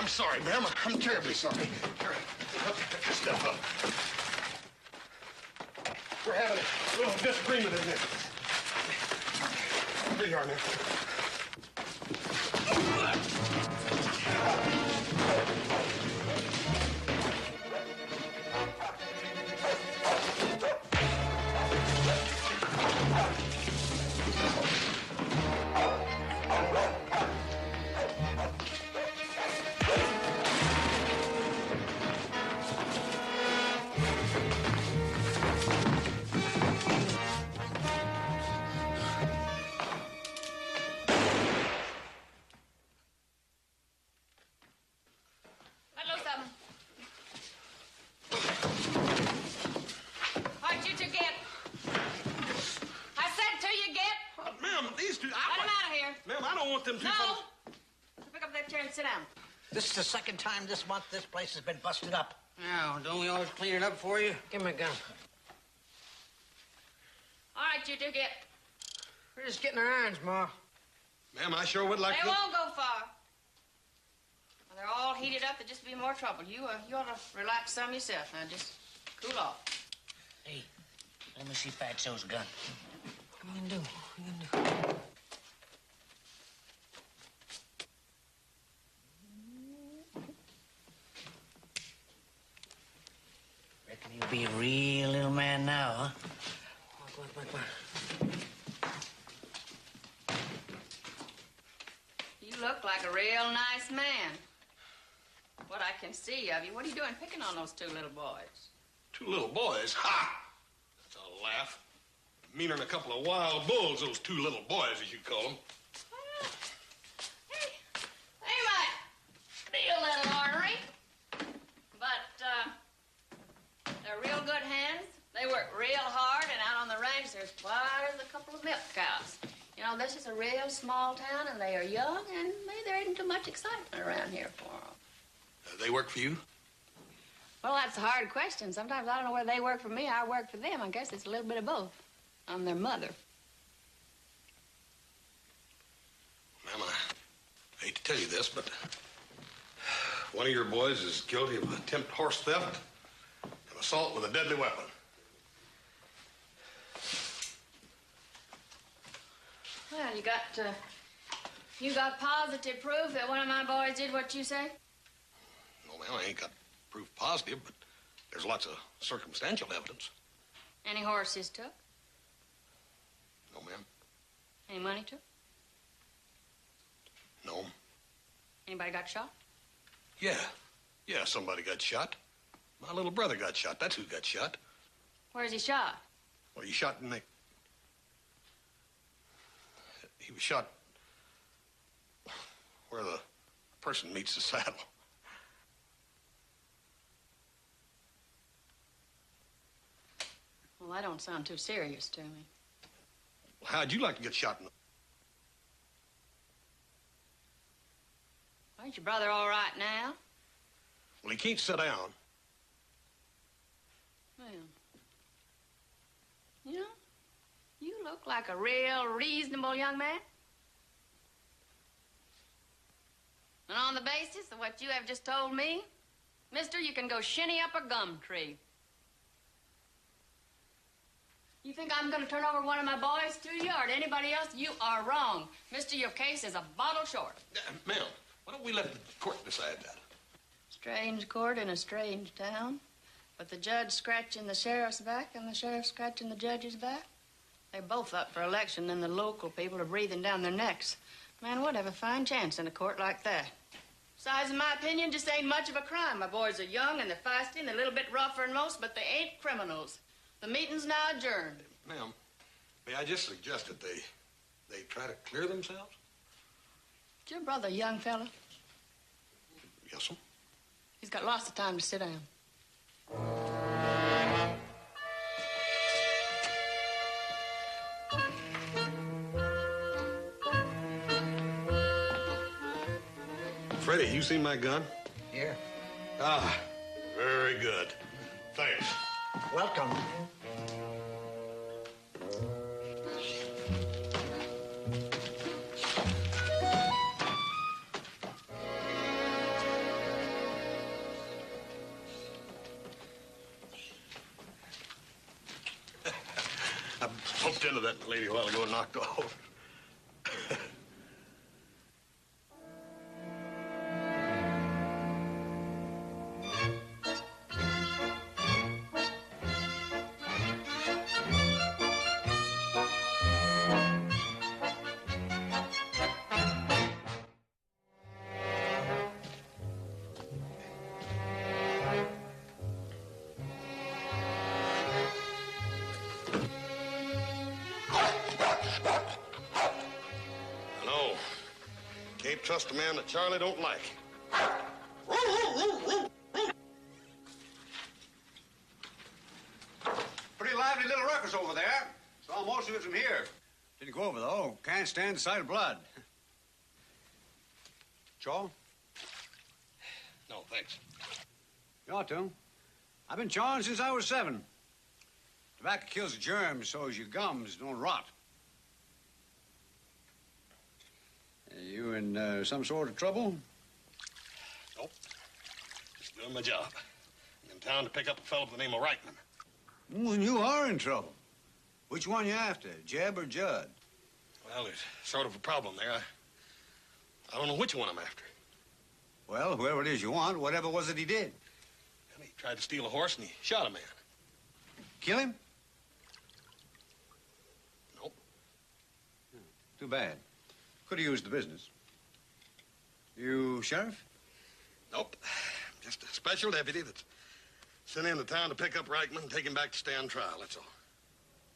Sorry, ma'am. I'm terribly sorry. Here, pick this stuff up. We're having a little disagreement in there. Here you are, ma'am. This is the second time this month this place has been busted up. Now, don't we always clean it up for you? Give me a gun. right, you two get. We're just getting our irons, Ma. Ma'am, I sure would like They to... won't go far. Well, they're all heated up. There'll just be more trouble. You ought to relax some yourself. Now, just cool off. Hey, let me see Fatso's gun. What are you gonna do? What are you gonna do? Reckon he'll be a real little man now, huh? Come on. You look like a real nice man. What I can see of you. What are you doing picking on those two little boys? Two little boys? Ha! That's a laugh. Meaner than a couple of wild bulls, those two little boys, as you call them. They might be a little ornery, but they're real good hands. They work real hard, and out on the ranch, there's quiet as a couple of milk cows. You know, this is a real small town, and they are young, and maybe there isn't too much excitement around here for them. They work for you? Well, that's a hard question. Sometimes I don't know whether they work for me or I work for them. I guess it's a little bit of both. I'm their mother. Ma'am, I hate to tell you this, but one of your boys is guilty of attempted horse theft and assault with a deadly weapon. Well, you got positive proof that one of my boys did what you say? No, ma'am, I ain't got proof positive, but there's lots of circumstantial evidence. Any horses took? No, ma'am. Any money took? No. Anybody got shot? Yeah, somebody got shot. My little brother got shot. That's who got shot. Where's he shot? Well, he shot in the... He was shot where the person meets the saddle. Well, that don't sound too serious to me. How'd you like to get shot in the... Well, is your brother all right now? Well, he can't sit down. Well, you know, you look like a real reasonable young man. And on the basis of what you have just told me, mister, you can go shinny up a gum tree. You think I'm going to turn over one of my boys to you or to anybody else? You are wrong. Mister, your case is a bottle short. Ma'am, why don't we let the court decide that? Strange court in a strange town. But the judge scratching the sheriff's back and the sheriff scratching the judge's back. They're both up for election and the local people are breathing down their necks. Man, what have a fine chance in a court like that? Besides, in my opinion, just ain't much of a crime. My boys are young and they're feisty and they're a little bit rougher than most, but they ain't criminals. The meeting's now adjourned. Ma'am, may I just suggest that they try to clear themselves? Is your brother a young fella? Yes, sir. He's got lots of time to sit down. Freddie, you seen my gun? Here. Ah, very good. Thanks. Welcome. I bumped into that lady a while ago and knocked off. Can't trust a man that Charlie don't like. Pretty lively little ruckus over there. Saw most of it from here. Didn't go over, though. Can't stand the sight of blood. Chaw? No, thanks. You ought to. I've been chawing since I was 7. Tobacco kills the germs so as your gums don't rot. You in some sort of trouble? Nope. Just doing my job. I'm in town to pick up a fellow by the name of Reichman. Well, you are in trouble. Which one you after, Jeb or Judd? Well, there's sort of a problem there. I don't know which one I'm after. Well, whoever it is you want, whatever was it he did? Well, he tried to steal a horse and he shot a man. Kill him? Nope. Too bad. Could have used the business. You sheriff? Nope. Just a special deputy that's sent into town to pick up Reichman and take him back to stand trial, that's all.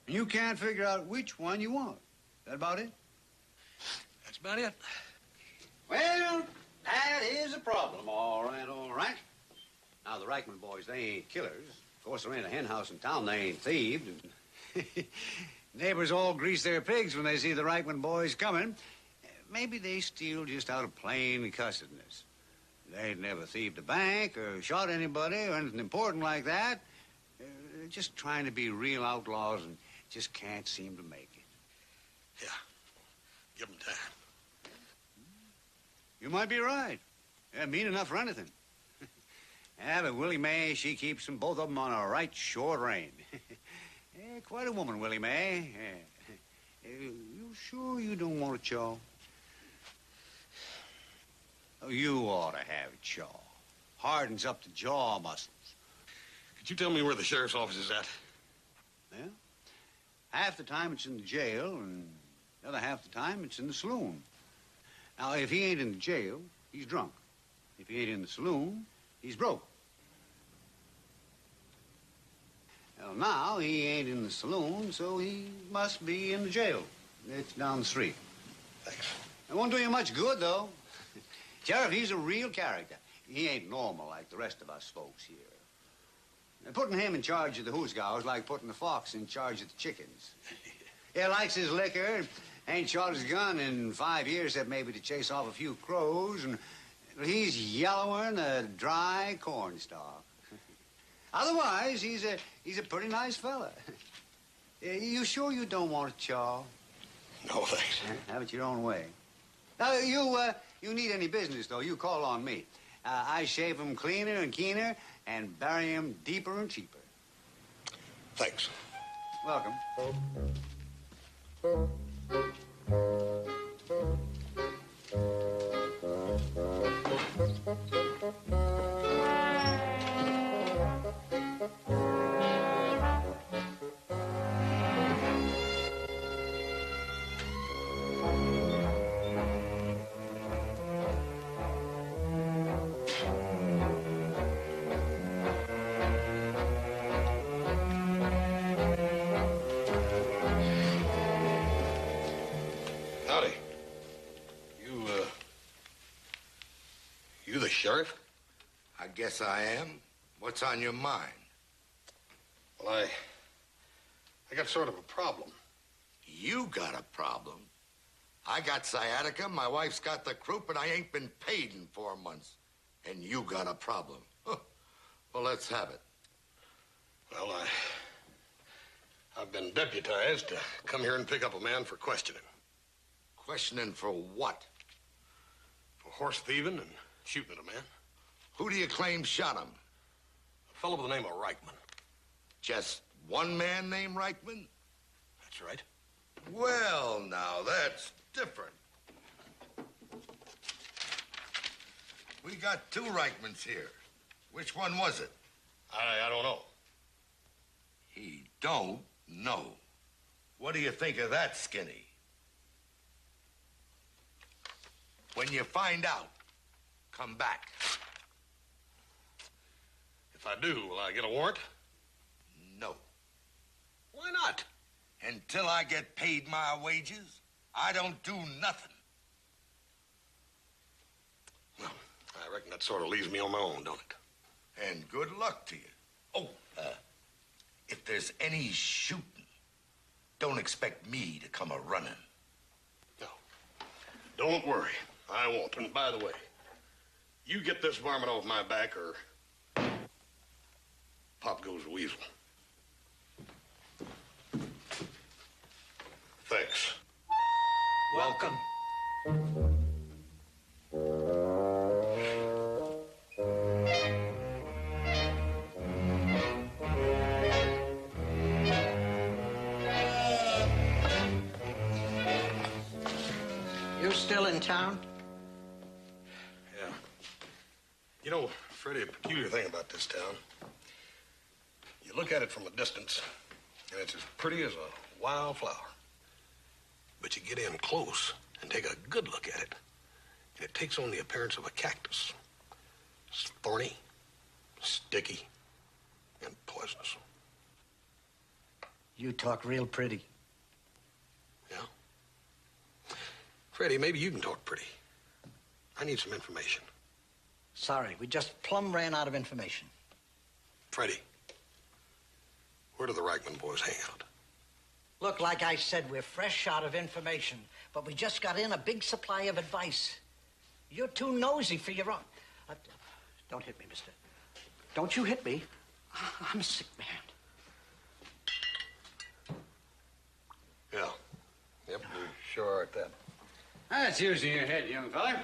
You can't figure out which one you want. That about it? That's about it. Well, that is a problem, all right, all right. Now, the Reichman boys, they ain't killers. Of course, there ain't a hen house in town they ain't thieved. Neighbors all grease their pigs when they see the Reichman boys coming. Maybe they steal just out of plain cussedness. They ain't never thieved a bank or shot anybody or anything important like that. They're just trying to be real outlaws and just can't seem to make it. Yeah. Give them time. You might be right. They're mean enough for anything. Yeah, but Willie Mae, she keeps them, both of them, on a right short rein. Yeah, quite a woman, Willie Mae. Yeah. You sure you don't want a chaw? Oh, you ought to have a chaw. Hardens up the jaw muscles. Could you tell me where the sheriff's office is at? Yeah. Half the time it's in the jail, and the other half the time it's in the saloon. Now, if he ain't in the jail, he's drunk. If he ain't in the saloon, he's broke. Well, now he ain't in the saloon, so he must be in the jail. It's down the street. Thanks. It won't do you much good, though. Sheriff, he's a real character. He ain't normal like the rest of us folks here. Putting him in charge of the hoosgow is like putting the fox in charge of the chickens. He likes his liquor, ain't shot his gun in 5 years, except maybe to chase off a few crows, and he's yellower than a dry cornstalk. Otherwise, he's a pretty nice fella. You sure you don't want a chaw? No, thanks. Have it your own way. Now, you need any business, though, you call on me. I shave 'em cleaner and keener and bury 'em deeper and cheaper. Thanks. Welcome. Howdy. You the sheriff? I guess I am. What's on your mind? Well, I got sort of a problem. You got a problem? I got sciatica, my wife's got the croup, and I ain't been paid in 4 months. And you got a problem. Huh. Well, let's have it. Well, I've been deputized to come here and pick up a man for questioning. Questioning for what? For horse thieving and shooting at a man. Who do you claim shot him? A fellow by the name of Reichman. Just one man named Reichman? That's right. Well, now, that's different. We got 2 Reichmans here. Which one was it? I don't know. He don't know. What do you think of that, Skinny? When you find out, come back. If I do, will I get a warrant? No. Why not? Until I get paid my wages, I don't do nothing. Well, I reckon that sort of leaves me on my own, don't it? And good luck to you. Oh, if there's any shooting, don't expect me to come a-running. No. Don't worry. I won't. And by the way, you get this varmint off my back or pop goes the weasel. still in town? Yeah. You know, Freddie, a peculiar thing about this town. You look at it from a distance, and it's as pretty as a wildflower. But you get in close and take a good look at it, and it takes on the appearance of a cactus. It's thorny, sticky, and poisonous. You talk real pretty. Yeah? Freddie, maybe you can talk pretty. I need some information. Sorry, we just plumb ran out of information. Freddie, where do the Reichman boys hang out? Look, like I said, we're fresh out of information, but we just got in a big supply of advice. You're too nosy for your own. Don't hit me, mister. Don't you hit me. I'm a sick man. Yeah. Yep, we sure are at that. That's using your head, young fella.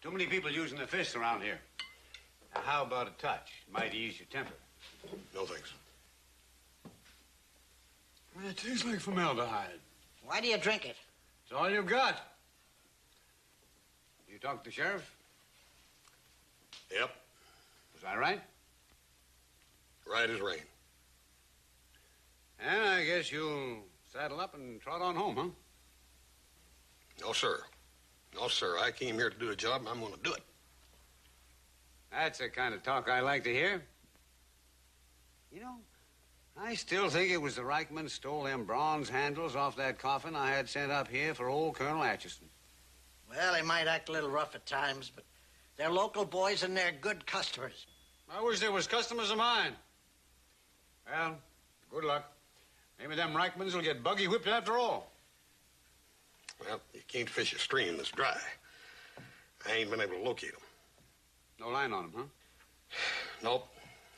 Too many people using the fist around here. Now, how about a touch? Might ease your temper. No thanks. It tastes like formaldehyde. Why do you drink it? It's all you've got. You talked to the sheriff? Yep. Was I right? Right as rain. And I guess you'll saddle up and trot on home, huh? No, sir. No, sir. I came here to do a job, and I'm going to do it. That's the kind of talk I like to hear. You know, I still think it was the Reichmans stole them bronze handles off that coffin I had sent up here for old Colonel Atchison. Well, they might act a little rough at times, but they're local boys and they're good customers. I wish there was customers of mine. Well, good luck. Maybe them Reichmans will get buggy whipped after all. Well, you can't fish a stream that's dry. I ain't been able to locate them. No line on them, huh? Nope.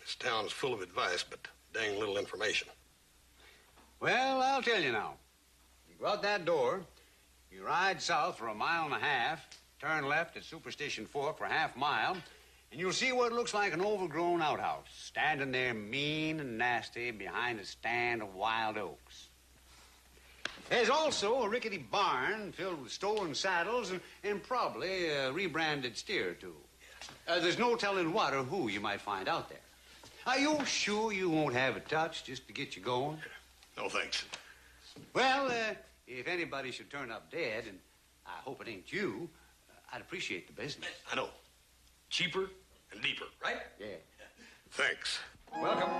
This town's full of advice, but dang little information. Well, I'll tell you now. You go out that door, you ride south for 1.5 miles, turn left at Superstition Fork for 1/2 mile, and you'll see what looks like an overgrown outhouse, standing there mean and nasty behind a stand of wild oaks. There's also a rickety barn filled with stolen saddles and probably a rebranded steer or two. There's no telling what or who you might find out there. Are you sure you won't have a touch just to get you going? No, thanks. Well, if anybody should turn up dead, and I hope it ain't you, I'd appreciate the business. I know. Cheaper and deeper, right? Yeah. Thanks. Welcome.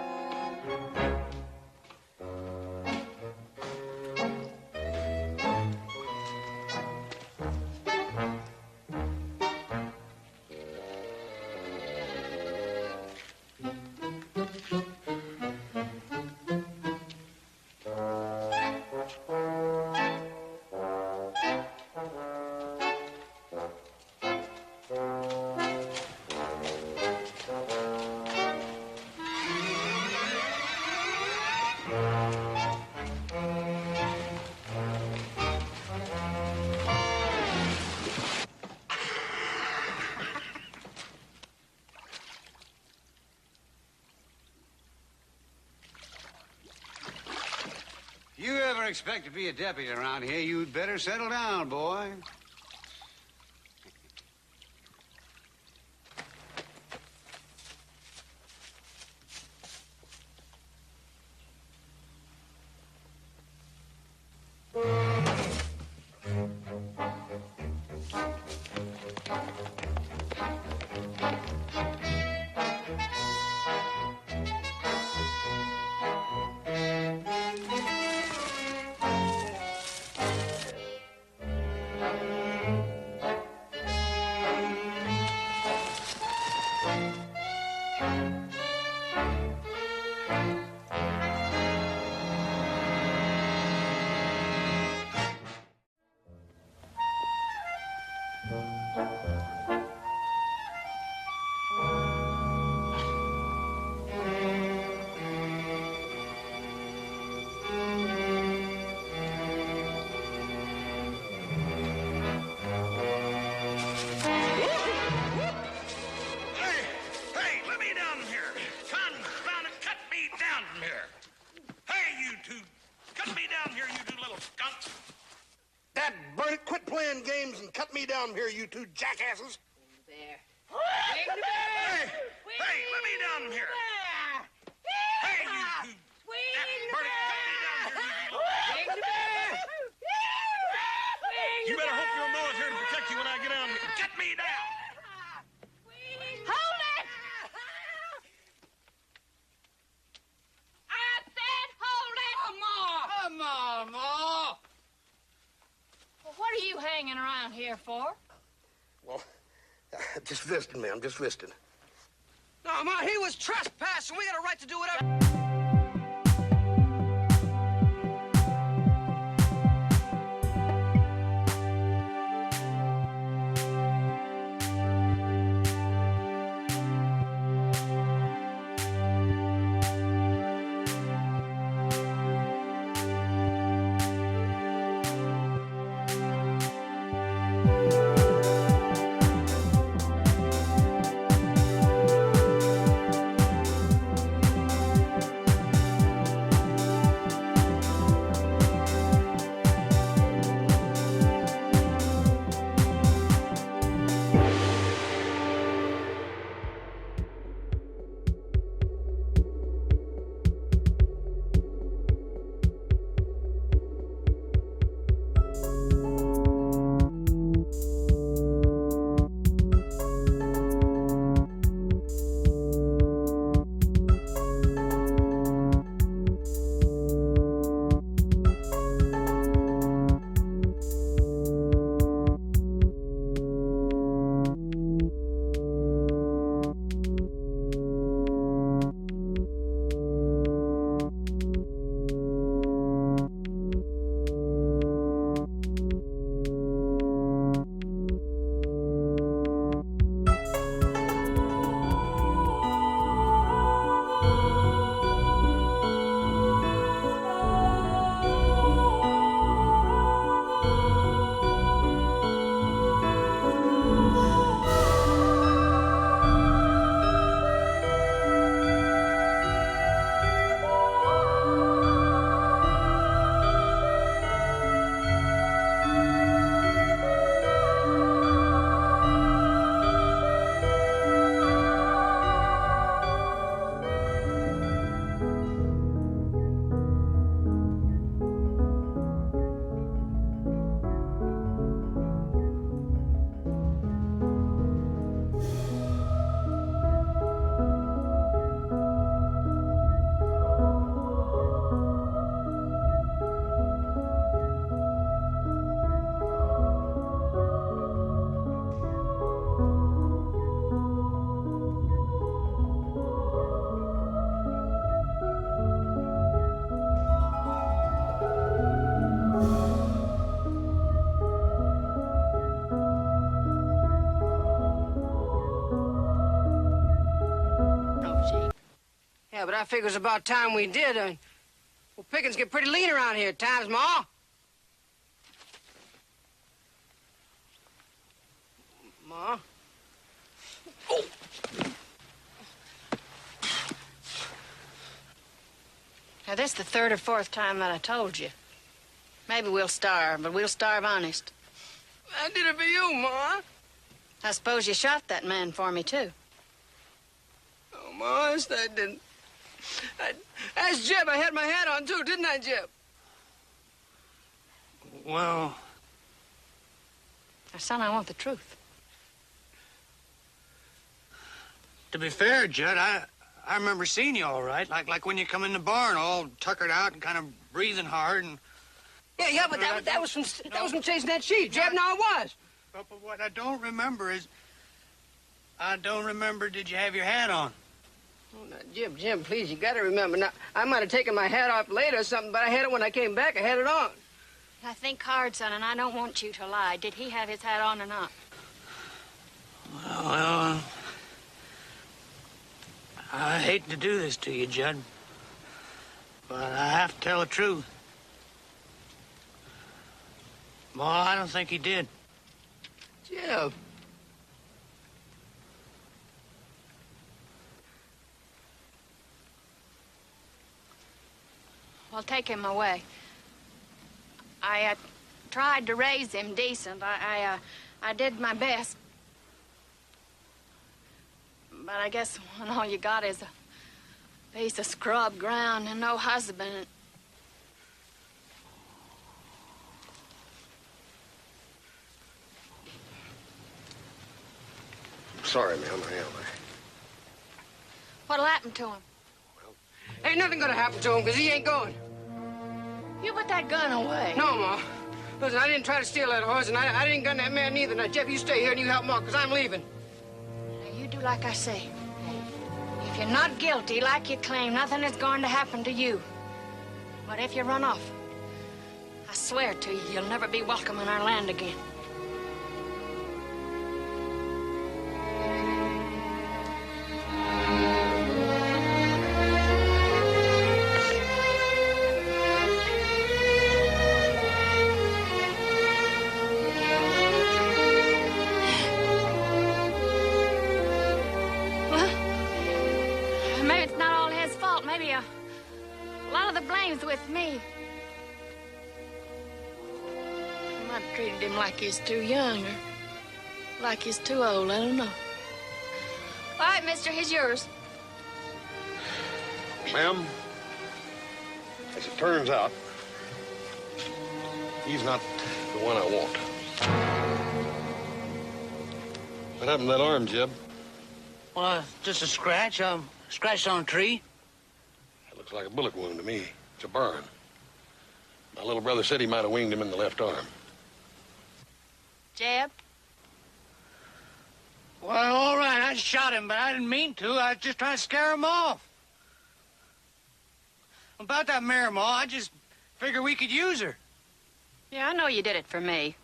If you ever expect to be a deputy around here, you'd better settle down, boy. playing games and cut me down here, you two jackasses? There. Hey, let me down here. Hey, you Bertie, cut me down here. You better hope your mother's here to protect you when I get down here. Cut me down. Hold it! I said hold it! Ma! Come on, Ma. Well, what are you hanging around here for? Well, just visiting, ma'am, just visiting. No, Ma, he was trespassing. We got a right to do whatever. Yeah, but I figure it's about time we did. Well, pickings get pretty lean around here at times, Ma. Ma? Oh! Now, this is the third or fourth time that I told you. Maybe we'll starve, but we'll starve honest. I did it for you, Ma. I suppose you shot that man for me, too. Oh, Ma, I didn't. Ask Jeb. I had my hat on, too, didn't I, Jeb? Well... Now, son, I want the truth. To be fair, Judd, I remember seeing you all right. Like when you come in the barn all tuckered out and kind of breathing hard and... Yeah, but that was from chasing that sheep, Jeb. Now, it was. But what I don't remember is... did you have your hat on? Oh, now, Jim, please, you gotta remember. Now, I might have taken my hat off later or something, but I had it when I came back. I had it on. I think hard, son, and I don't want you to lie. Did he have his hat on or not? Well, I hate to do this to you, Judd, but I have to tell the truth. Ma, I don't think he did. Jeb. Well, take him away. tried to raise him decent. I did my best. But I guess when all you got is a piece of scrub ground and no husband. Sorry, ma'am, I am. What'll happen to him? Ain't nothing gonna happen to him, because he ain't going. You put that gun away. No, Ma. Listen, I didn't try to steal that horse, and I didn't gun that man neither. Now, Jeff, you stay here and you help Ma, because I'm leaving. Now, you do like I say. If you're not guilty, like you claim, nothing is going to happen to you. But if you run off, I swear to you, you'll never be welcome in our land again. With me. I might have treated him like he's too young or like he's too old. I don't know. All right, mister, he's yours. Ma'am, as it turns out, he's not the one I want. What happened to that arm, Jeb? Well, just a scratch. Scratched on a tree. It looks like a bullet wound to me. It's a burn. My little brother said he might have winged him in the left arm. Jeb? Well, all right, I shot him, but I didn't mean to. I was just trying to scare him off. About that mare, Ma, I just figured we could use her. Yeah, I know you did it for me.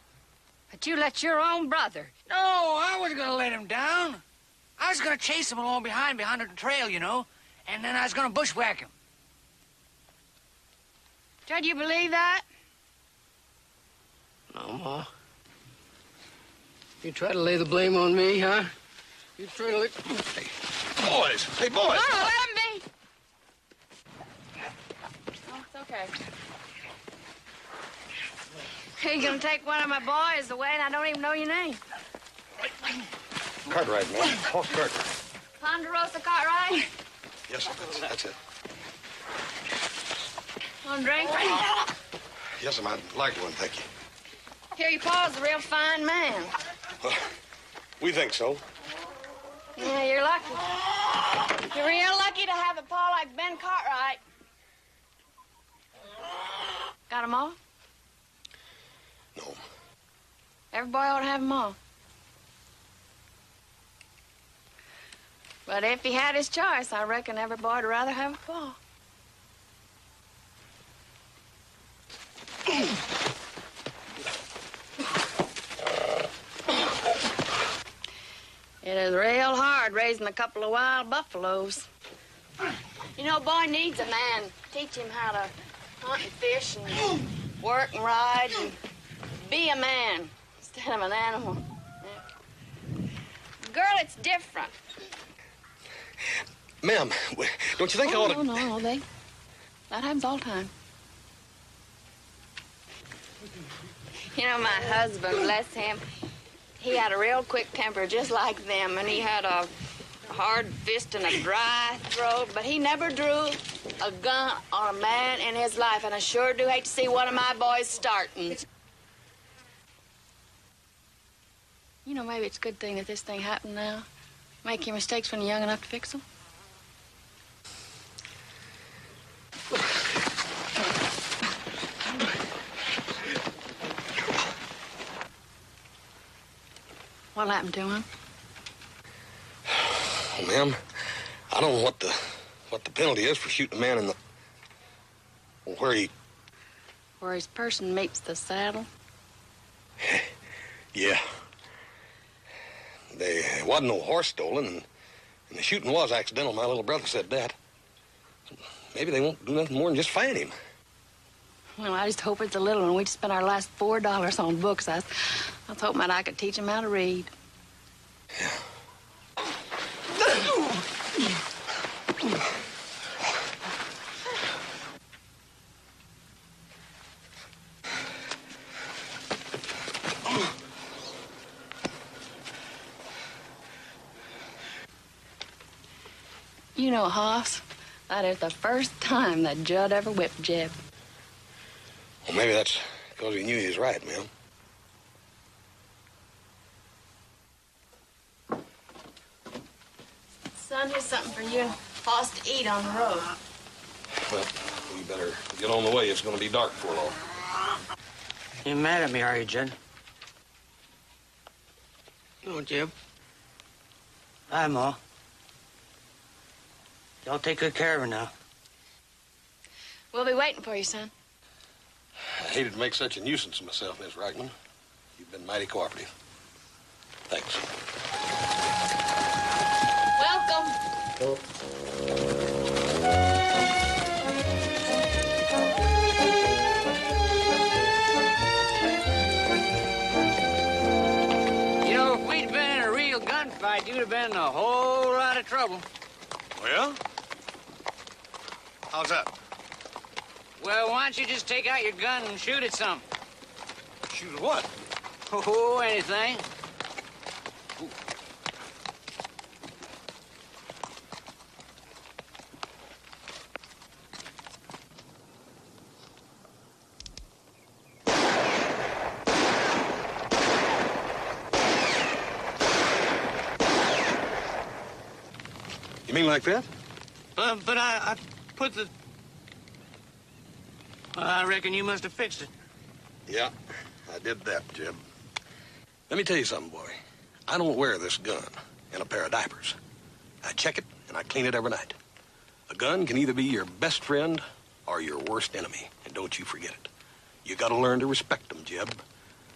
But you let your own brother. No, I wasn't going to let him down. I was going to chase him along behind the trail, you know, and then I was going to bushwhack him. Judd, you believe that? No, Ma. You try to lay the blame on me, huh? You try to Hey, boys! Hey, boys! No, let him be. Oh, it's okay. You're gonna take one of my boys away, and I don't even know your name. Cartwright, man. Horse Cartwright. Ponderosa Cartwright? Yes, sir. That's it. Want a drink? Yes, sir. I'd like one, thank you. Here, your pa's a real fine man. Well, we think so. Yeah, you're lucky. You're real lucky to have a pa like Ben Cartwright. Got 'em all? No. Every boy ought to have 'em all. But if he had his choice, I reckon every boy would rather have a pa. It is real hard raising a couple of wild buffaloes. You know, a boy needs a man. Teach him how to hunt and fish and work and ride and be a man instead of an animal. Yeah. Girl, it's different. Ma'am, don't you think I ought to... No, that happens all the time. You know, my husband, bless him, he had a real quick temper just like them, and he had a hard fist and a dry throat, but he never drew a gun on a man in his life, and I sure do hate to see one of my boys starting. You know, maybe it's a good thing that this thing happened now. Make your mistakes when you're young enough to fix them. What happened to him? Well, ma'am, I don't know what the penalty is for shooting a man in the... Where his person meets the saddle? Yeah. There wasn't no horse stolen, and the shooting was accidental. My little brother said that. Maybe they won't do nothing more than just fine him. Well, I just hope it's a little one. We just spent our last $4 on books. I was hoping that I could teach him how to read. Yeah. you know, Hoss, that is the first time that Judd ever whipped Jeb. Well, maybe that's because he knew he was right, ma'am. Son, here's something for you and Hoss to eat on the road. Well, we better get on the way. It's going to be dark before long. You mad at me, are you, Judd? No, Jeb. Hi, Ma. Y'all take good care of her now. We'll be waiting for you, son. I hated to make such a nuisance of myself, Miss Reichman. You've been mighty cooperative. Thanks. Welcome. You know, if we'd been in a real gunfight, you'd have been in a whole lot of trouble. Well? How's that? Well, why don't you just take out your gun and shoot at something? Shoot at what? Oh, anything. You mean like that? But I put the... I reckon you must have fixed it. Yeah, I did that, Jeb. Let me tell you something, boy. I don't wear this gun in a pair of diapers. I check it and I clean it every night. A gun can either be your best friend or your worst enemy, and don't you forget it. You gotta learn to respect them, Jeb.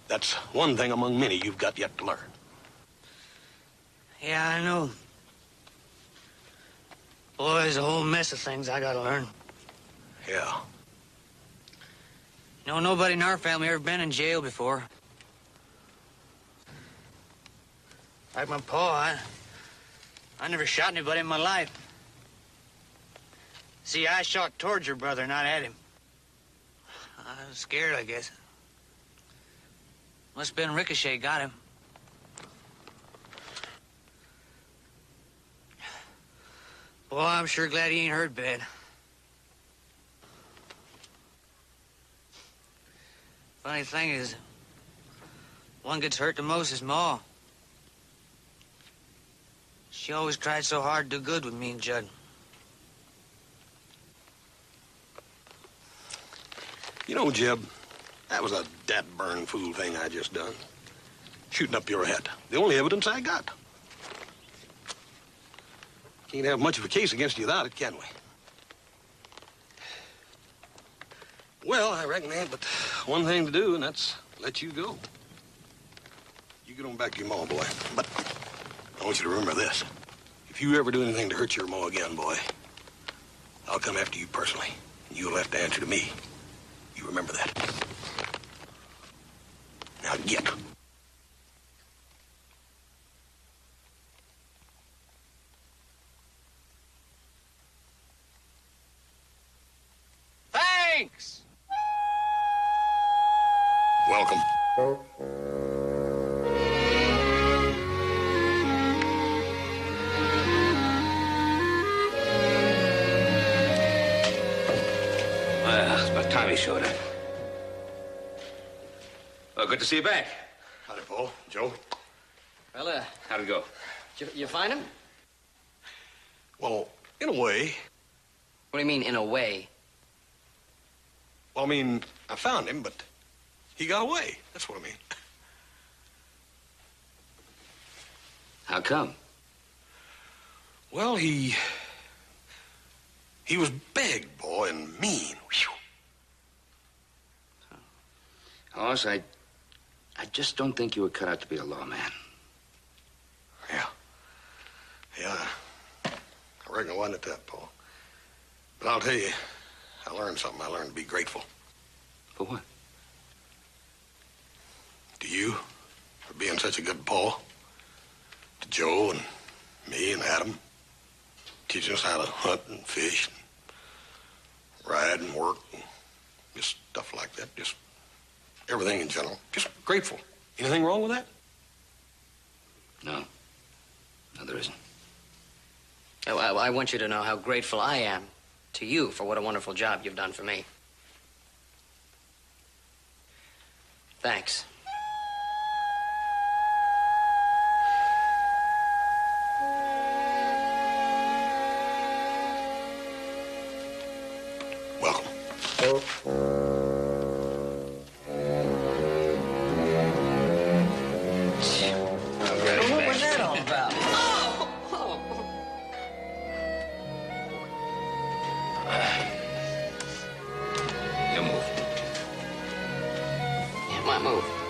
That's one thing among many you've got yet to learn. Yeah, I know. Boy, there's a whole mess of things I gotta learn. Yeah. No, nobody in our family ever been in jail before. Like my pa, I never shot anybody in my life. See, I shot towards your brother, not at him. I was scared, I guess. Must have been Ricochet got him. Boy, I'm sure glad he ain't hurt bad. Funny thing is, one gets hurt the most is Ma. She always tried so hard to do good with me and Judd. You know, Jeb, that was a dat-burn fool thing I just done. Shooting up your head. The only evidence I got. Can't have much of a case against you without it, can we? Well, I reckon there ain't but one thing to do, and that's let you go. You get on back to your ma, boy. But I want you to remember this. If you ever do anything to hurt your ma again, boy, I'll come after you personally, and you'll have to answer to me. You remember that. Now get. Thanks! Welcome. Well, it's about time he showed up. Well, good to see you back. Howdy, Paul. Joe. Well, How'd it go? you find him? Well, in a way. What do you mean, in a way? Well, I mean, I found him, but he got away. That's what I mean. How come? Well, he was big, boy, and mean. Whew. Hoss, I just don't think you were cut out to be a lawman. Yeah, I reckon I wasn't at that, Paul. But I'll tell you, I learned something. I learned to be grateful. For what? To you, for being such a good Paul. To Joe and me and Adam, teaching us how to hunt and fish, and ride and work, and just stuff like that. Just everything in general. Just grateful. Anything wrong with that? No. No, there isn't. I want you to know how grateful I am to you for what a wonderful job you've done for me. Thanks. Welcome. What was that all about? You move. Yeah, my move.